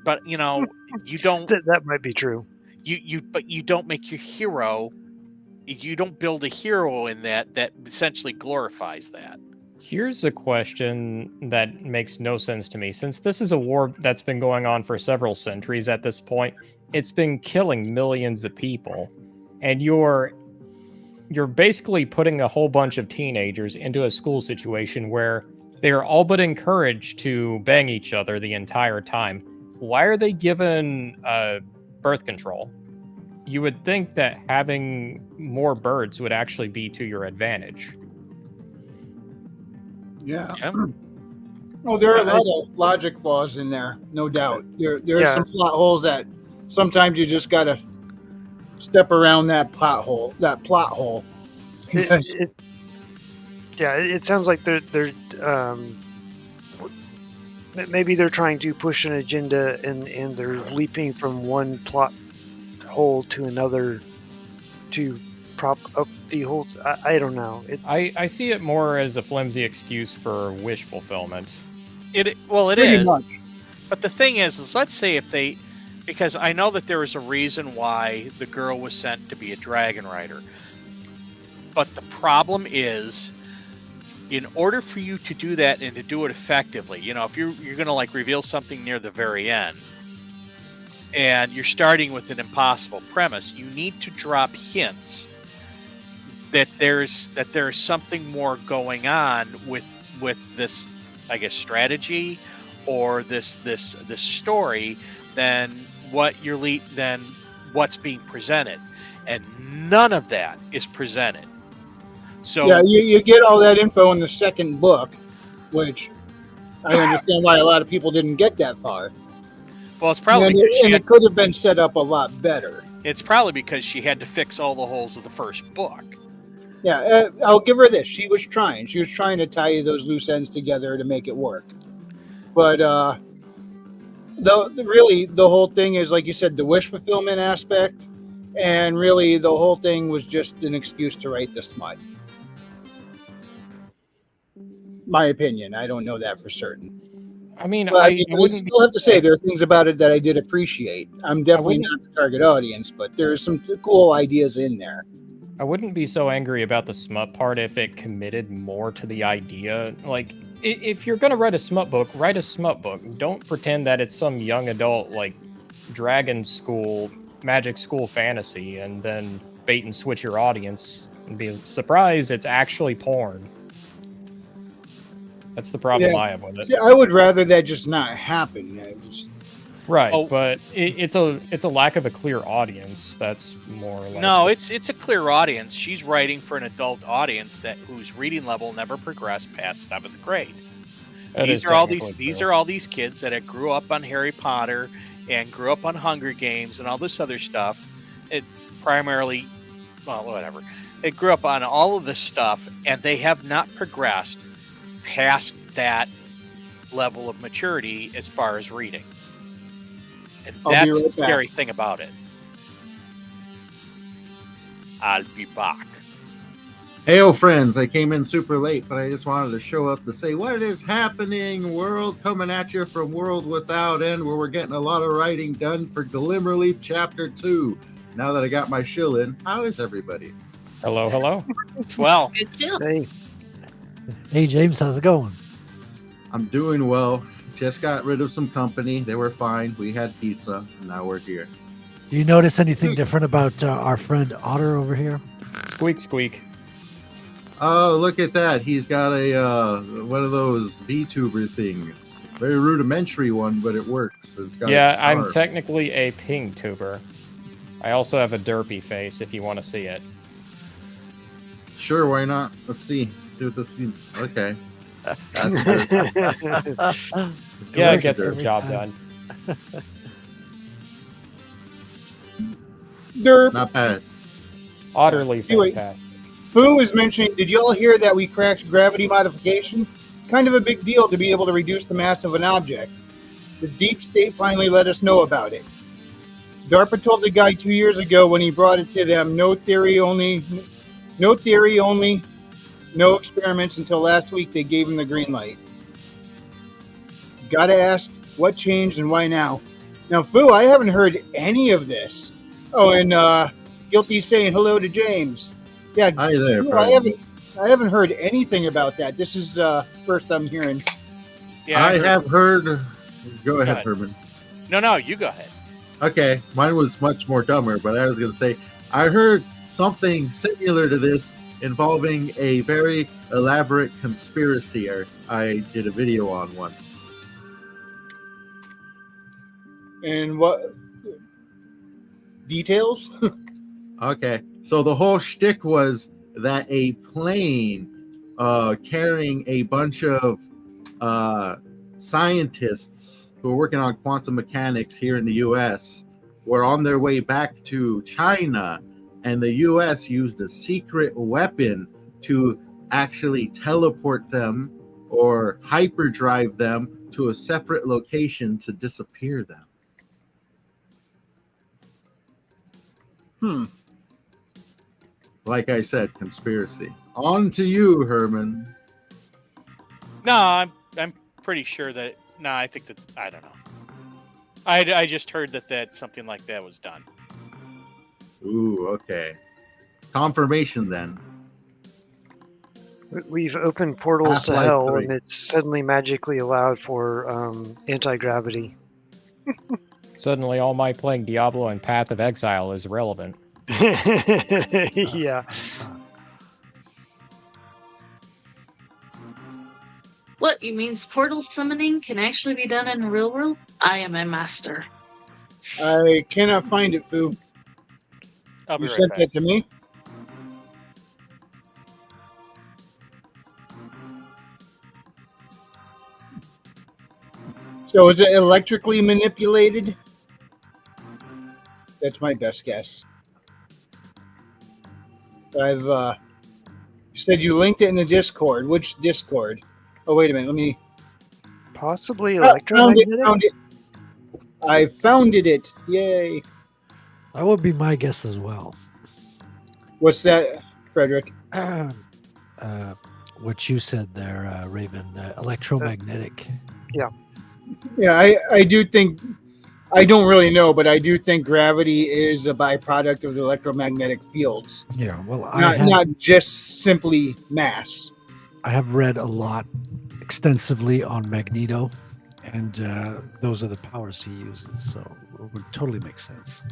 but you don't. that might be true. But you don't make your hero. You don't build a hero in that essentially glorifies that. Here's a question that makes no sense to me. Since this is a war that's been going on for several centuries at this point, it's been killing millions of people, and you're basically putting a whole bunch of teenagers into a school situation where they are all but encouraged to bang each other the entire time. Why are they given birth control? you would think that having more birds would actually be to your advantage. Yeah. Yeah. Oh, there are a lot of logic flaws in there, no doubt. There are Yeah. some plot holes that sometimes you just gotta step around that plot hole. It, it sounds like they're maybe they're trying to push an agenda and they're leaping from one plot hole to another to prop up the whole. I don't know. I see it more as a flimsy excuse for wish fulfillment. It Pretty is. much. But the thing is let's say if they, because I know that there was a reason why the girl was sent to be a dragon rider. But the problem is, in order for you to do that and to do it effectively, if you're going to like reveal something near the very end, and you're starting with an impossible premise, you need to drop hints that there's something more going on with this, I guess, strategy or this story than what's being presented, and none of that is presented. So Yeah, you get all that info in the second book, which I understand why a lot of people didn't get that far. well, it's probably And, because it could have been set up a lot better. it's probably because she had to fix all the holes of the first book. Yeah, I'll give her this. She was trying. She was trying to tie those loose ends together to make it work. But really, the whole thing is, like you said, the wish fulfillment aspect, and really the whole thing was just an excuse to write the smut. My opinion. I don't know that for certain. I mean, But I wouldn't still have to say there are things about it that I did appreciate. I'm definitely wouldn't- not the target audience, but there's some cool ideas in there. I wouldn't be so angry about the smut part if it committed more to the idea. Like, if you're gonna write a smut book, write a smut book. Don't pretend that it's some young adult like dragon school, magic school fantasy, and then bait and switch your audience and be surprised it's actually porn. That's the problem Yeah. I have with it. See, I would rather that just not happen. Right, Oh. but it's a lack of a clear audience. That's more or less. No, it's a clear audience. She's writing for an adult audience whose reading level never progressed past 7th grade. that is These are all technically these true. are all these kids that grew up on Harry Potter and grew up on Hunger Games and all this other stuff. It primarily, well, whatever. They grew up on all of this stuff, and they have not progressed past that level of maturity as far as reading. And I'll be that's right the back. scary thing about it. I'll be back. Heyo, friends. I came in super late, but I just wanted to show up to say what is happening, world, coming at you from World Without End, where we're getting a lot of writing done for Glimmerleaf Chapter 2. Now that I got my shill in, how is everybody? Hello, hello. Well, Good deal. Hey, Hey, James, how's it going? I'm doing well. Just got rid of some company. They were fine. We had pizza, and now we're here. Do you notice anything different about our friend Otter over here? Squeak, squeak. Oh, look at that. He's got a one of those VTuber things. Very rudimentary one, but it works. It's got Yeah, its I'm charm. technically a ping tuber. I also have a derpy face if you want to see it. Sure, why not? Let's see. See what this seems. Okay. That's good. Yeah, it looks gets the derpy. job done. Derp. Not bad. Utterly Anyway. fantastic. Fu is mentioning, did you all hear that we cracked gravity modification? Kind of a big deal to be able to reduce the mass of an object. The deep state finally let us know about it. DARPA told the guy 2 years ago when he brought it to them, no theory only, no experiments until last week they gave him the green light. Gotta ask, what changed and why now? Now, Fu, I haven't heard any of this. Oh, and Guilty saying hello to James. Yeah, Hi there, no, friend. I haven't heard anything about that. This is first I'm hearing. yeah, I heard- have heard. Go ahead, ahead. Herman. No, you go ahead. Okay, mine was much more dumber, but I was going to say I heard something similar to this involving a very elaborate conspiracy I did a video on once. details. Okay, so the whole shtick was that a plane carrying a bunch of scientists who are working on quantum mechanics here in the U.S. were on their way back to China, and the U.S. used a secret weapon to actually teleport them or hyperdrive them to a separate location to disappear them. Like I said, conspiracy. On to you, Herman. No, I'm pretty sure that. No, I think that I don't know. I just heard that something like that was done. Ooh, okay. Confirmation then. We've opened portals to Half-Life hell, 3. and it's suddenly magically allowed for anti-gravity. Suddenly, all my playing Diablo and Path of Exile is relevant. Yeah. What, you mean portal summoning can actually be done in the real world? I am a master. I cannot find it, Foo. I'll be You right sent back. that to me? So is it electrically manipulated? That's my best guess. I've you said you linked it in the Discord. Which Discord? Oh, wait a minute. Let me. Possibly Found it. electromagnetic. Found it. I founded it. Yay! That would be my guess as well. What's that, Frederick? What you said there, Raven, electromagnetic. Yeah, I do think. I don't really know, but I do think gravity is a byproduct of the electromagnetic fields, Yeah, well, not just simply mass. I have read a lot extensively on Magneto, and those are the powers he uses, so it would totally make sense.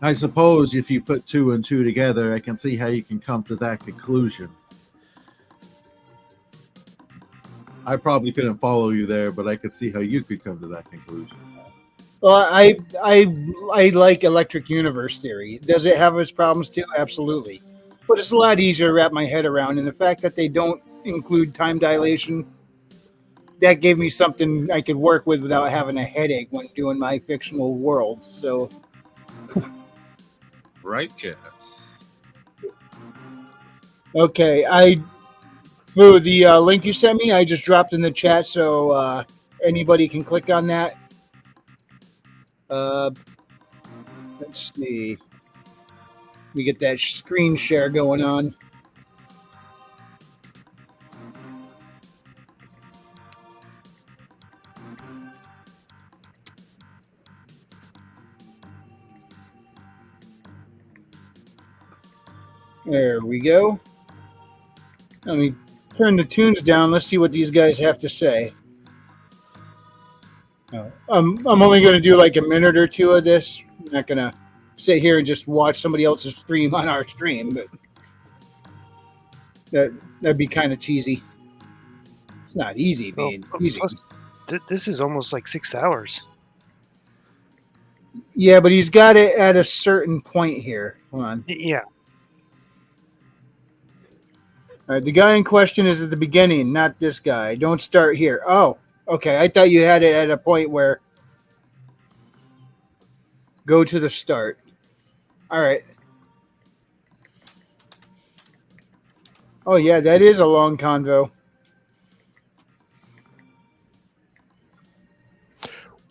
I suppose if you put two and two together, I can see how you can come to that conclusion. I probably couldn't follow you there, but I could see how you could come to that conclusion. Well, I like electric universe theory. Does it have its problems too? Absolutely, but it's a lot easier to wrap my head around. And the fact that they don't include time dilation, that gave me something I could work with without having a headache when doing my fictional world. So, Right, yes. okay, for the link you sent me, I just dropped in the chat, so anybody can click on that. Let's see. We get that screen share going on. There we go. Let me turn the tunes down. Let's see what these guys have to say. I'm only going to do like a minute or two of this. I'm not going to sit here and just watch somebody else's stream on our stream, but that'd be kind of cheesy. It's not easy being easy. Plus, this is almost like 6 hours. Yeah, but he's got it at a certain point here. Hold on. Yeah. All right, the guy in question is at the beginning, not this guy. Don't start here. Oh, okay. I thought you had it at a point where go to the start. All right. Oh, yeah, that is a long convo.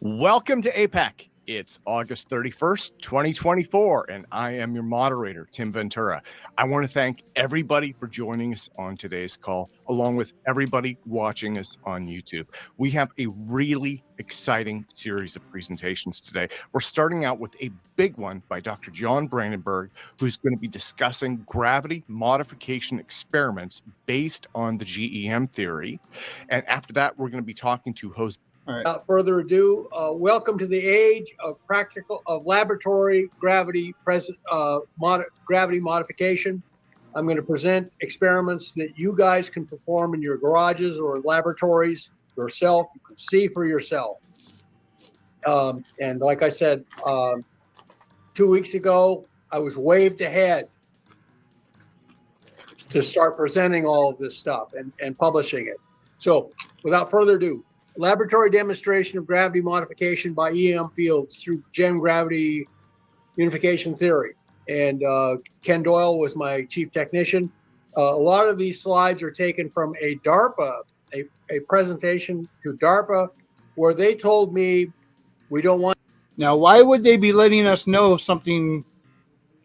Welcome to APEC. It's August 31st, 2024, and I am your moderator, Tim Ventura. I want to thank everybody for joining us on today's call, along with everybody watching us on YouTube. We have a really exciting series of presentations today. We're starting out with a big one by Dr. John Brandenburg, who's going to be discussing gravity modification experiments based on the GEM theory. And after that, we're going to be talking to Jose. Without further ado, welcome to the age of laboratory gravity gravity modification. I'm going to present experiments that you guys can perform in your garages or laboratories yourself. You can see for yourself. And like I said, 2 weeks ago, I was waved ahead to start presenting all of this stuff and publishing it. So without further ado, laboratory demonstration of gravity modification by EM fields through GEM gravity unification theory. And Ken Doyle was my chief technician. A lot of these slides are taken from a DARPA, a presentation to DARPA, where they told me we don't want. Now, why would they be letting us know something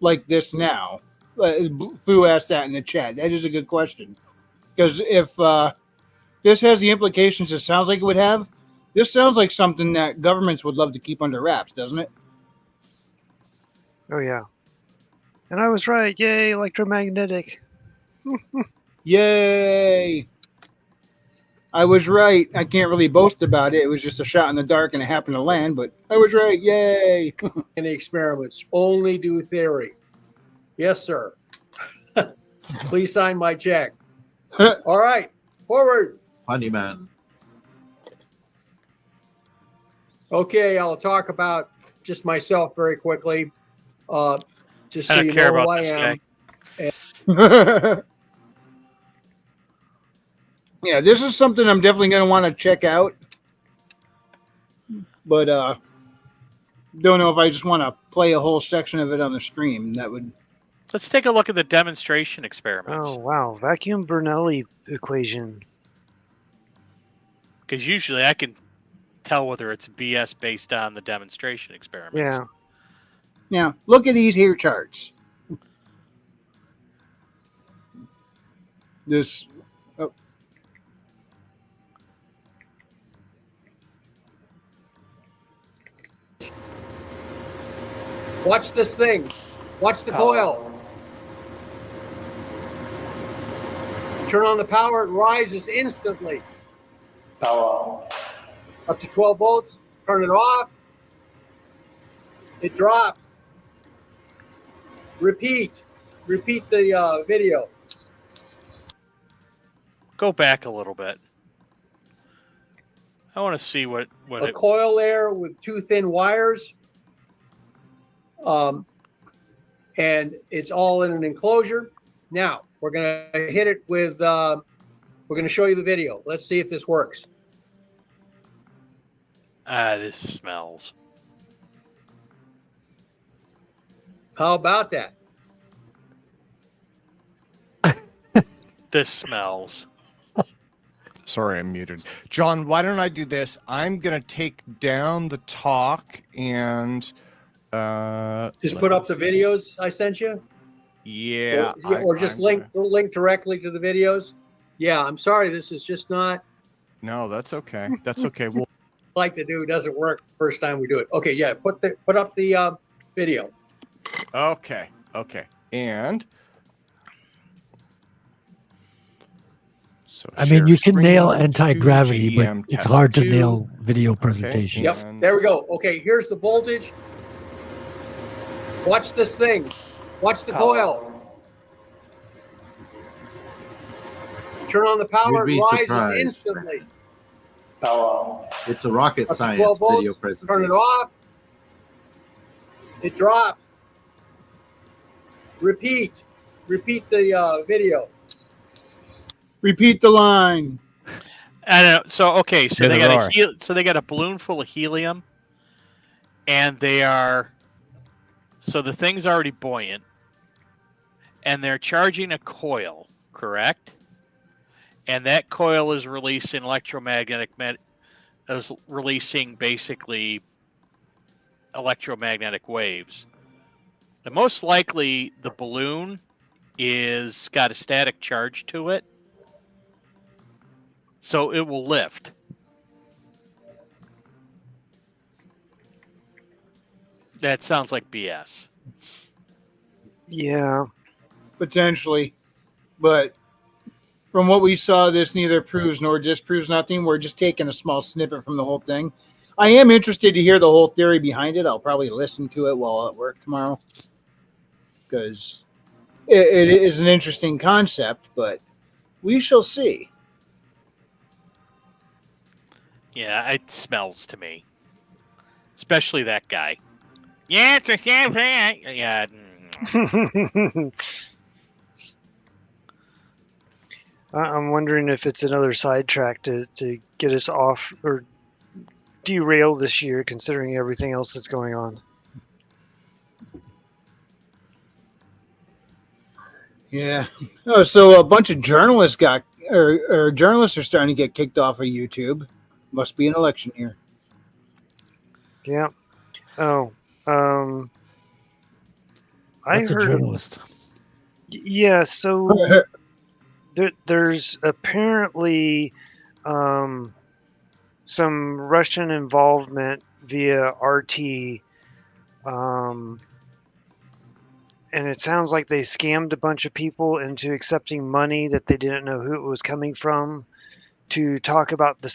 like this now? Fu asked that in the chat. That is a good question. Because if this has the implications it sounds like it would have, this sounds like something that governments would love to keep under wraps, doesn't it? Oh yeah. And I was right. Yay, electromagnetic. Yay! I was right. I can't really boast about it. It was just a shot in the dark and it happened to land, but I was right. Yay! Any experiments, only do theory. Yes, sir. Please sign my check. All right, forward. Funny man. Okay, I'll talk about just myself very quickly. Just so I don't you care know who about I this am. guy. Yeah, this is something I'm definitely going to want to check out. But don't know if I just want to play a whole section of it on the stream. That would. Let's take a look at the demonstration experiments. Oh wow, vacuum Bernoulli equation. Because usually I can tell whether it's BS based on the demonstration experiments. Yeah. Now, look at these here charts. This. Oh. Watch this thing. Watch the coil. Turn on the power, it rises instantly. Power. Up to 12 volts. Turn it off. It drops. Repeat. Repeat the video. Go back a little bit. I want to see what A coil there with two thin wires. And it's all in an enclosure. Now, we're going to hit it with, we're going to show you the video. Let's see if this works. this smells. How about that? This smells. Sorry, I'm muted. John, why don't I do this? I'm going to take down the talk and just put up the videos I sent you? Yeah. Or just link directly to the videos? Yeah, I'm sorry. This is just not. No, that's okay. That's okay. We'll like to do doesn't work the first time we do it. Okay, yeah, put up the video. Okay. Okay. And so I mean, you can screen nail to anti-gravity, but GM it's test hard to 2. nail video presentations. Yep, there we go. Okay, here's the voltage. Watch this thing. Watch the coil. Turn on the power, You'd it be rises surprised. instantly. It's a rocket Up to science 12 volts, video presentation. turn it off. It drops. Repeat. Repeat the video. Repeat the line. And so okay, so Hear they the got roar. so they got a balloon full of helium, and they are so the thing's already buoyant, and they're charging a coil, correct? And that coil is releasing releasing basically electromagnetic waves. And most likely the balloon is got a static charge to it. So it will lift. That sounds like BS. Yeah. Potentially. But from what we saw, this neither proves nor disproves nothing. We're just taking a small snippet from the whole thing. I am interested to hear the whole theory behind it. I'll probably listen to it while at work tomorrow. Because it is an interesting concept, but we shall see. Yeah, it smells to me. Especially that guy. Yeah, it's a yeah. I'm wondering if it's another sidetrack to get us off or derail this year, considering everything else that's going on. Yeah. Oh, so a bunch of journalists journalists are starting to get kicked off of YouTube. Must be an election year. Yeah. Oh. I That's a heard. journalist. Yeah. So there's apparently some Russian involvement via RT. And it sounds like they scammed a bunch of people into accepting money that they didn't know who it was coming from to talk about the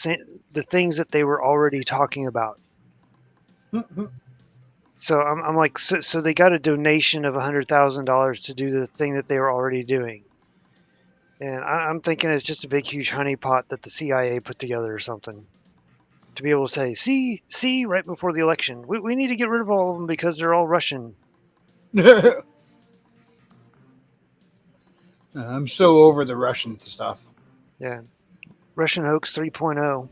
things that they were already talking about. So I'm like, so they got a donation of $100,000 to do the thing that they were already doing. And I'm thinking it's just a big, huge honeypot that the CIA put together or something to be able to say, see, right before the election, we need to get rid of all of them because they're all Russian. I'm so over the Russian stuff. Yeah. Russian hoax 3.0.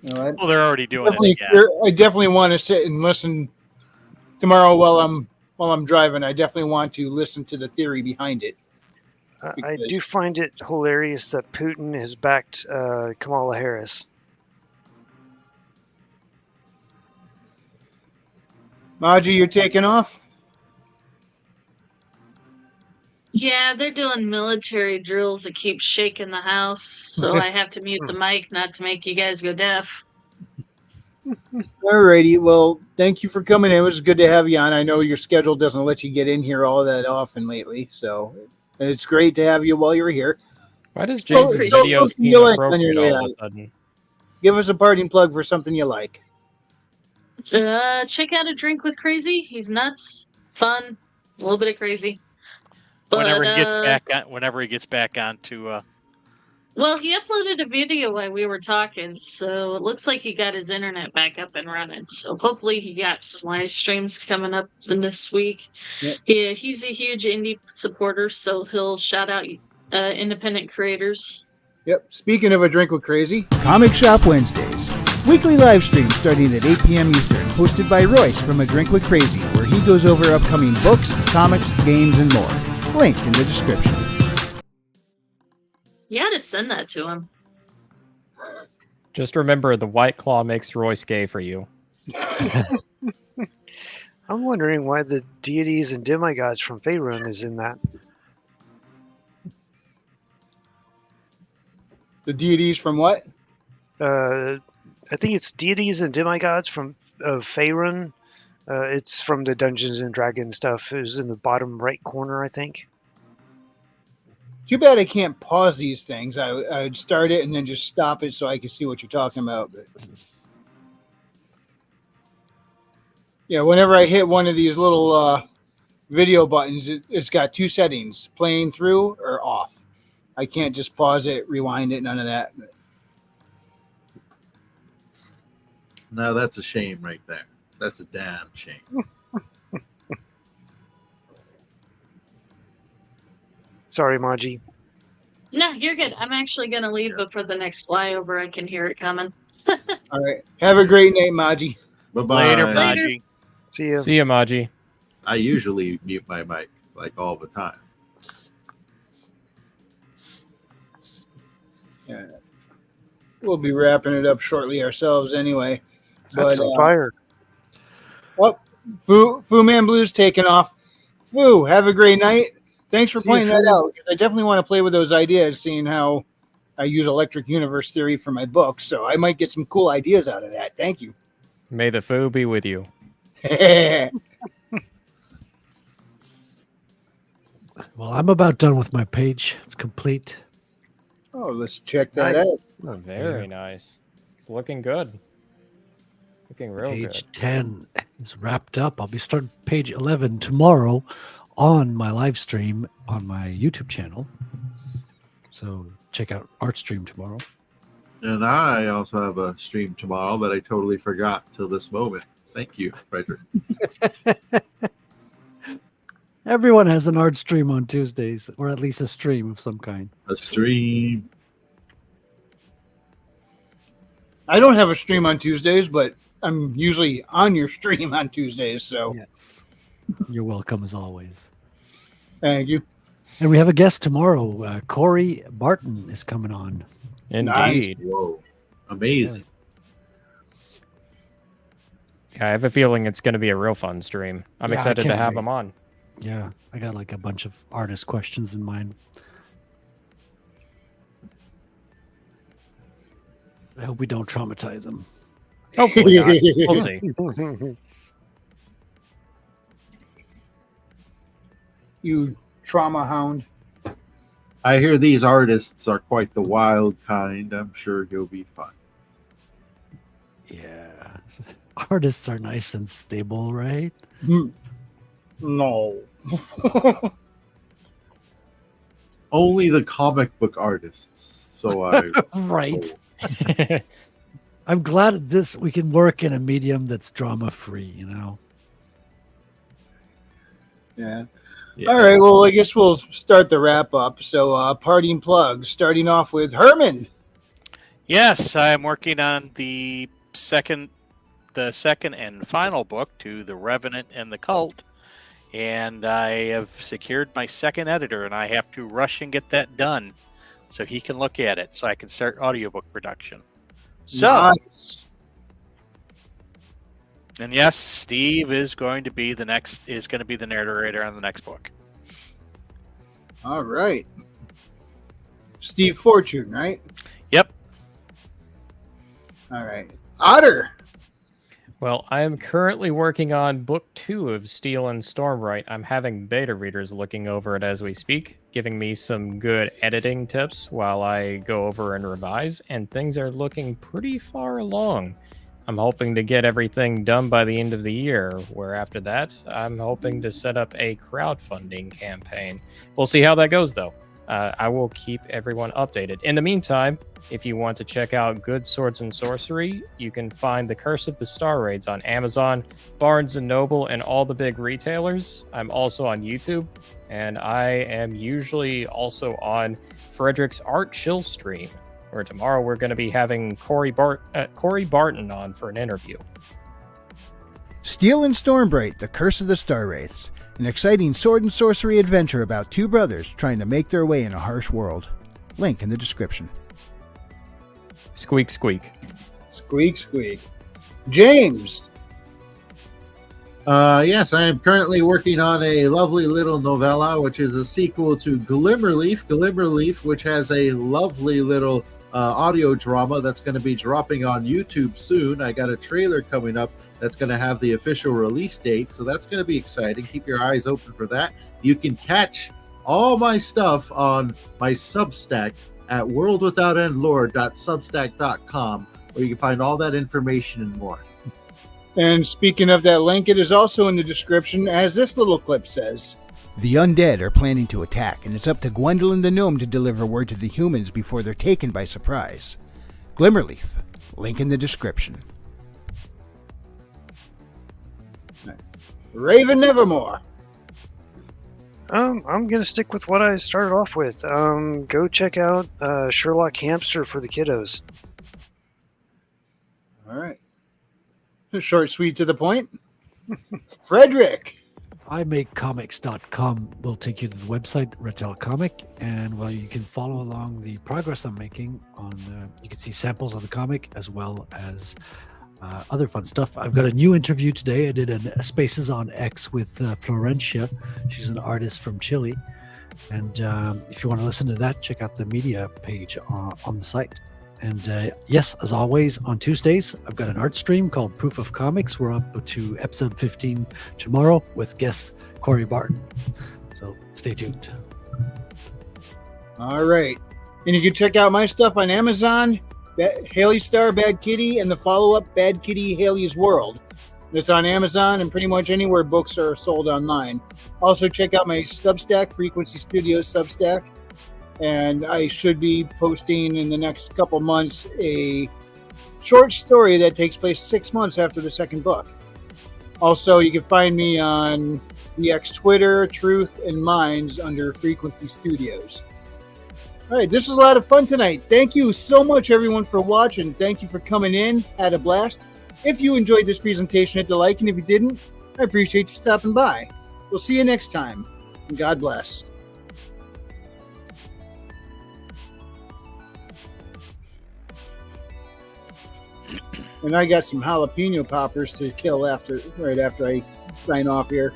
Well, they're already doing it. I definitely want to sit and listen tomorrow while I'm driving. I definitely want to listen to the theory behind it. I do find it hilarious that Putin has backed Kamala Harris. Maji, you're taking off? Yeah, they're doing military drills that keep shaking the house, so I have to mute the mic not to make you guys go deaf. Alrighty. Well, thank you for coming in. It was good to have you on. I know your schedule doesn't let you get in here all that often lately, so it's great to have you while you're here. Why does James' video seem appropriate all of a sudden? Give us a parting plug for something you like. Check out A Drink with Crazy. He's nuts, fun, a little bit of crazy. But, whenever he gets back on to well, he uploaded a video while we were talking, so it looks like he got his internet back up and running. So hopefully he got some live streams coming up in this week. Yep. Yeah, he's a huge indie supporter, so he'll shout out independent creators. Yep. Speaking of A Drink with Crazy, Comic Shop Wednesdays. Weekly live stream starting at 8 p.m. Eastern, hosted by Royce from A Drink with Crazy, where he goes over upcoming books, comics, games, and more. Link in the description. You gotta send that to him. Just remember, the White Claw makes Royce gay for you. I'm wondering why the deities and demigods from Faerun is in that. The deities from what? I think it's deities and demigods from Faerun. It's from the Dungeons and Dragons stuff. It was in the bottom right corner, I think. Too bad I can't pause these things. I'd start it and then just stop it so I can see what you're talking about. But yeah, whenever I hit one of these little video buttons, it's got two settings: playing through or off. I can't just pause it, rewind it, none of that. No, that's a shame right there. That's a damn shame. Sorry, Maji. No, you're good. I'm actually gonna leave before the next flyover. I can hear it coming. All right. Have a great night, Maji. Bye-bye. Later, Maji. See ya. See ya, Maji. I usually mute my mic like all the time. Yeah. We'll be wrapping it up shortly ourselves anyway. That's on fire. Oh, Fu Man Blues taking off. Fu, have a great night. Thanks for pointing that out. I definitely want to play with those ideas, seeing how I use electric universe theory for my book. So I might get some cool ideas out of that. Thank you. May the foo be with you. Well, I'm about done with my page. It's complete. Oh, let's check that out. Oh, very nice. It's looking good. Looking real Page good. 10 is wrapped up. I'll be starting page 11 tomorrow on my live stream on my YouTube channel. So check out Art Stream tomorrow. And I also have a stream tomorrow that I totally forgot till this moment. Thank you, Frederick. Everyone has an art stream on Tuesdays, or at least a stream of some kind. A stream. I don't have a stream on Tuesdays, but I'm usually on your stream on Tuesdays. So Yes. You're welcome as always. thank you. And we have a guest tomorrow. Corey Barton is coming on. Indeed. Whoa. Amazing. Yeah, I have a feeling it's going to be a real fun stream. I'm Yeah, I excited to can't have wait. him on. Yeah, I got like a bunch of artist questions in mind. I hope we don't traumatize them. Hopefully not. We'll see. You trauma hound. I hear these artists are quite the wild kind. I'm sure you'll be fun. Yeah. Artists are nice and stable, right? No. Only the comic book artists. So I Right. I'm glad this we can work in a medium that's drama free, you know. Yeah. All right. Well, I guess we'll start the wrap up. So, parting plugs, starting off with Herman. Yes, I'm working on the second and final book to The Revenant and the Cult, and I have secured my second editor, and I have to rush and get that done so he can look at it, so I can start audiobook production. So, Nice. and yes, Steve is going to be the narrator on the next book. All right. Steve Fortune, right? Yep. All right. Otter. Well, I am currently working on book 2 of Steel and Stormbright. I'm having beta readers looking over it as we speak, giving me some good editing tips while I go over and revise, and things are looking pretty far along. I'm hoping to get everything done by the end of the year, where after that, I'm hoping to set up a crowdfunding campaign. We'll see how that goes, though. I will keep everyone updated. In the meantime, if you want to check out Good Swords and Sorcery, you can find The Curse of the Star Raids on Amazon, Barnes & Noble, and all the big retailers. I'm also on YouTube, and I am usually also on Frederick's Art Chill stream, where tomorrow we're going to be having Corey Barton on for an interview. Steel and Stormbright, The Curse of the Star Wraiths. An exciting sword and sorcery adventure about two brothers trying to make their way in a harsh world. Link in the description. Squeak, squeak. Squeak, squeak. James. Yes, I am currently working on a lovely little novella, which is a sequel to Glimmerleaf. Glimmerleaf, which has a lovely little audio drama that's going to be dropping on YouTube soon. I got a trailer coming up that's going to have the official release date, so that's going to be exciting. Keep your eyes open for that. You can catch all my stuff on my Substack at worldwithoutendlore.substack.com, where you can find all that information and more. And speaking of that link, it is also in the description, as this little clip says. The undead are planning to attack, and it's up to Gwendolyn the Gnome to deliver word to the humans before they're taken by surprise. Glimmerleaf. Link in the description. Raven Nevermore. I'm going to stick with what I started off with. Go check out Sherlock Hamster for the kiddos. All right. Short, sweet, to the point. Frederick. imakecomics.com will take you to the website Retail Comic, and well, you can follow along the progress I'm making on you can see samples of the comic as well as other fun stuff. I've got a new interview today. I did a Spaces on X with Florencia. She's an artist from Chile, and if you want to listen to that, check out the media page on the site. And yes, as always, on Tuesdays, I've got an art stream called Proof of Comics. We're up to episode 15 tomorrow with guest Corey Barton. So stay tuned. All right. And you can check out my stuff on Amazon, Haley Star, Bad Kitty, and the follow-up Bad Kitty, Haley's World. It's on Amazon and pretty much anywhere books are sold online. Also, check out my Substack, Frequency Studios Substack. And I should be posting in the next couple months a short story that takes place 6 months after the second book. Also, you can find me on the X Twitter, Truth and Minds under Frequency Studios. All right, this was a lot of fun tonight. Thank you so much, everyone, for watching. Thank you for coming in. Had a blast. If you enjoyed this presentation, hit the like, and if you didn't, I appreciate you stopping by. We'll see you next time. And God bless. And I got some jalapeno poppers to kill right after I sign off here.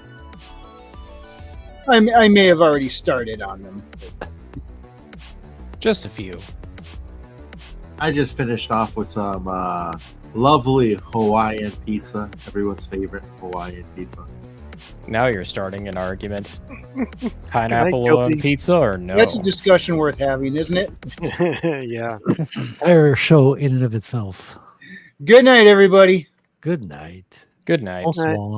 I may have already started on them. Just a few. I just finished off with some lovely Hawaiian pizza, everyone's favorite Hawaiian pizza. Now you're starting an argument. Pineapple guilty. on pizza or no? That's a discussion worth having, isn't it? Yeah. Entire show in and of itself. Good night, everybody. Good night. Good night. Au revoir.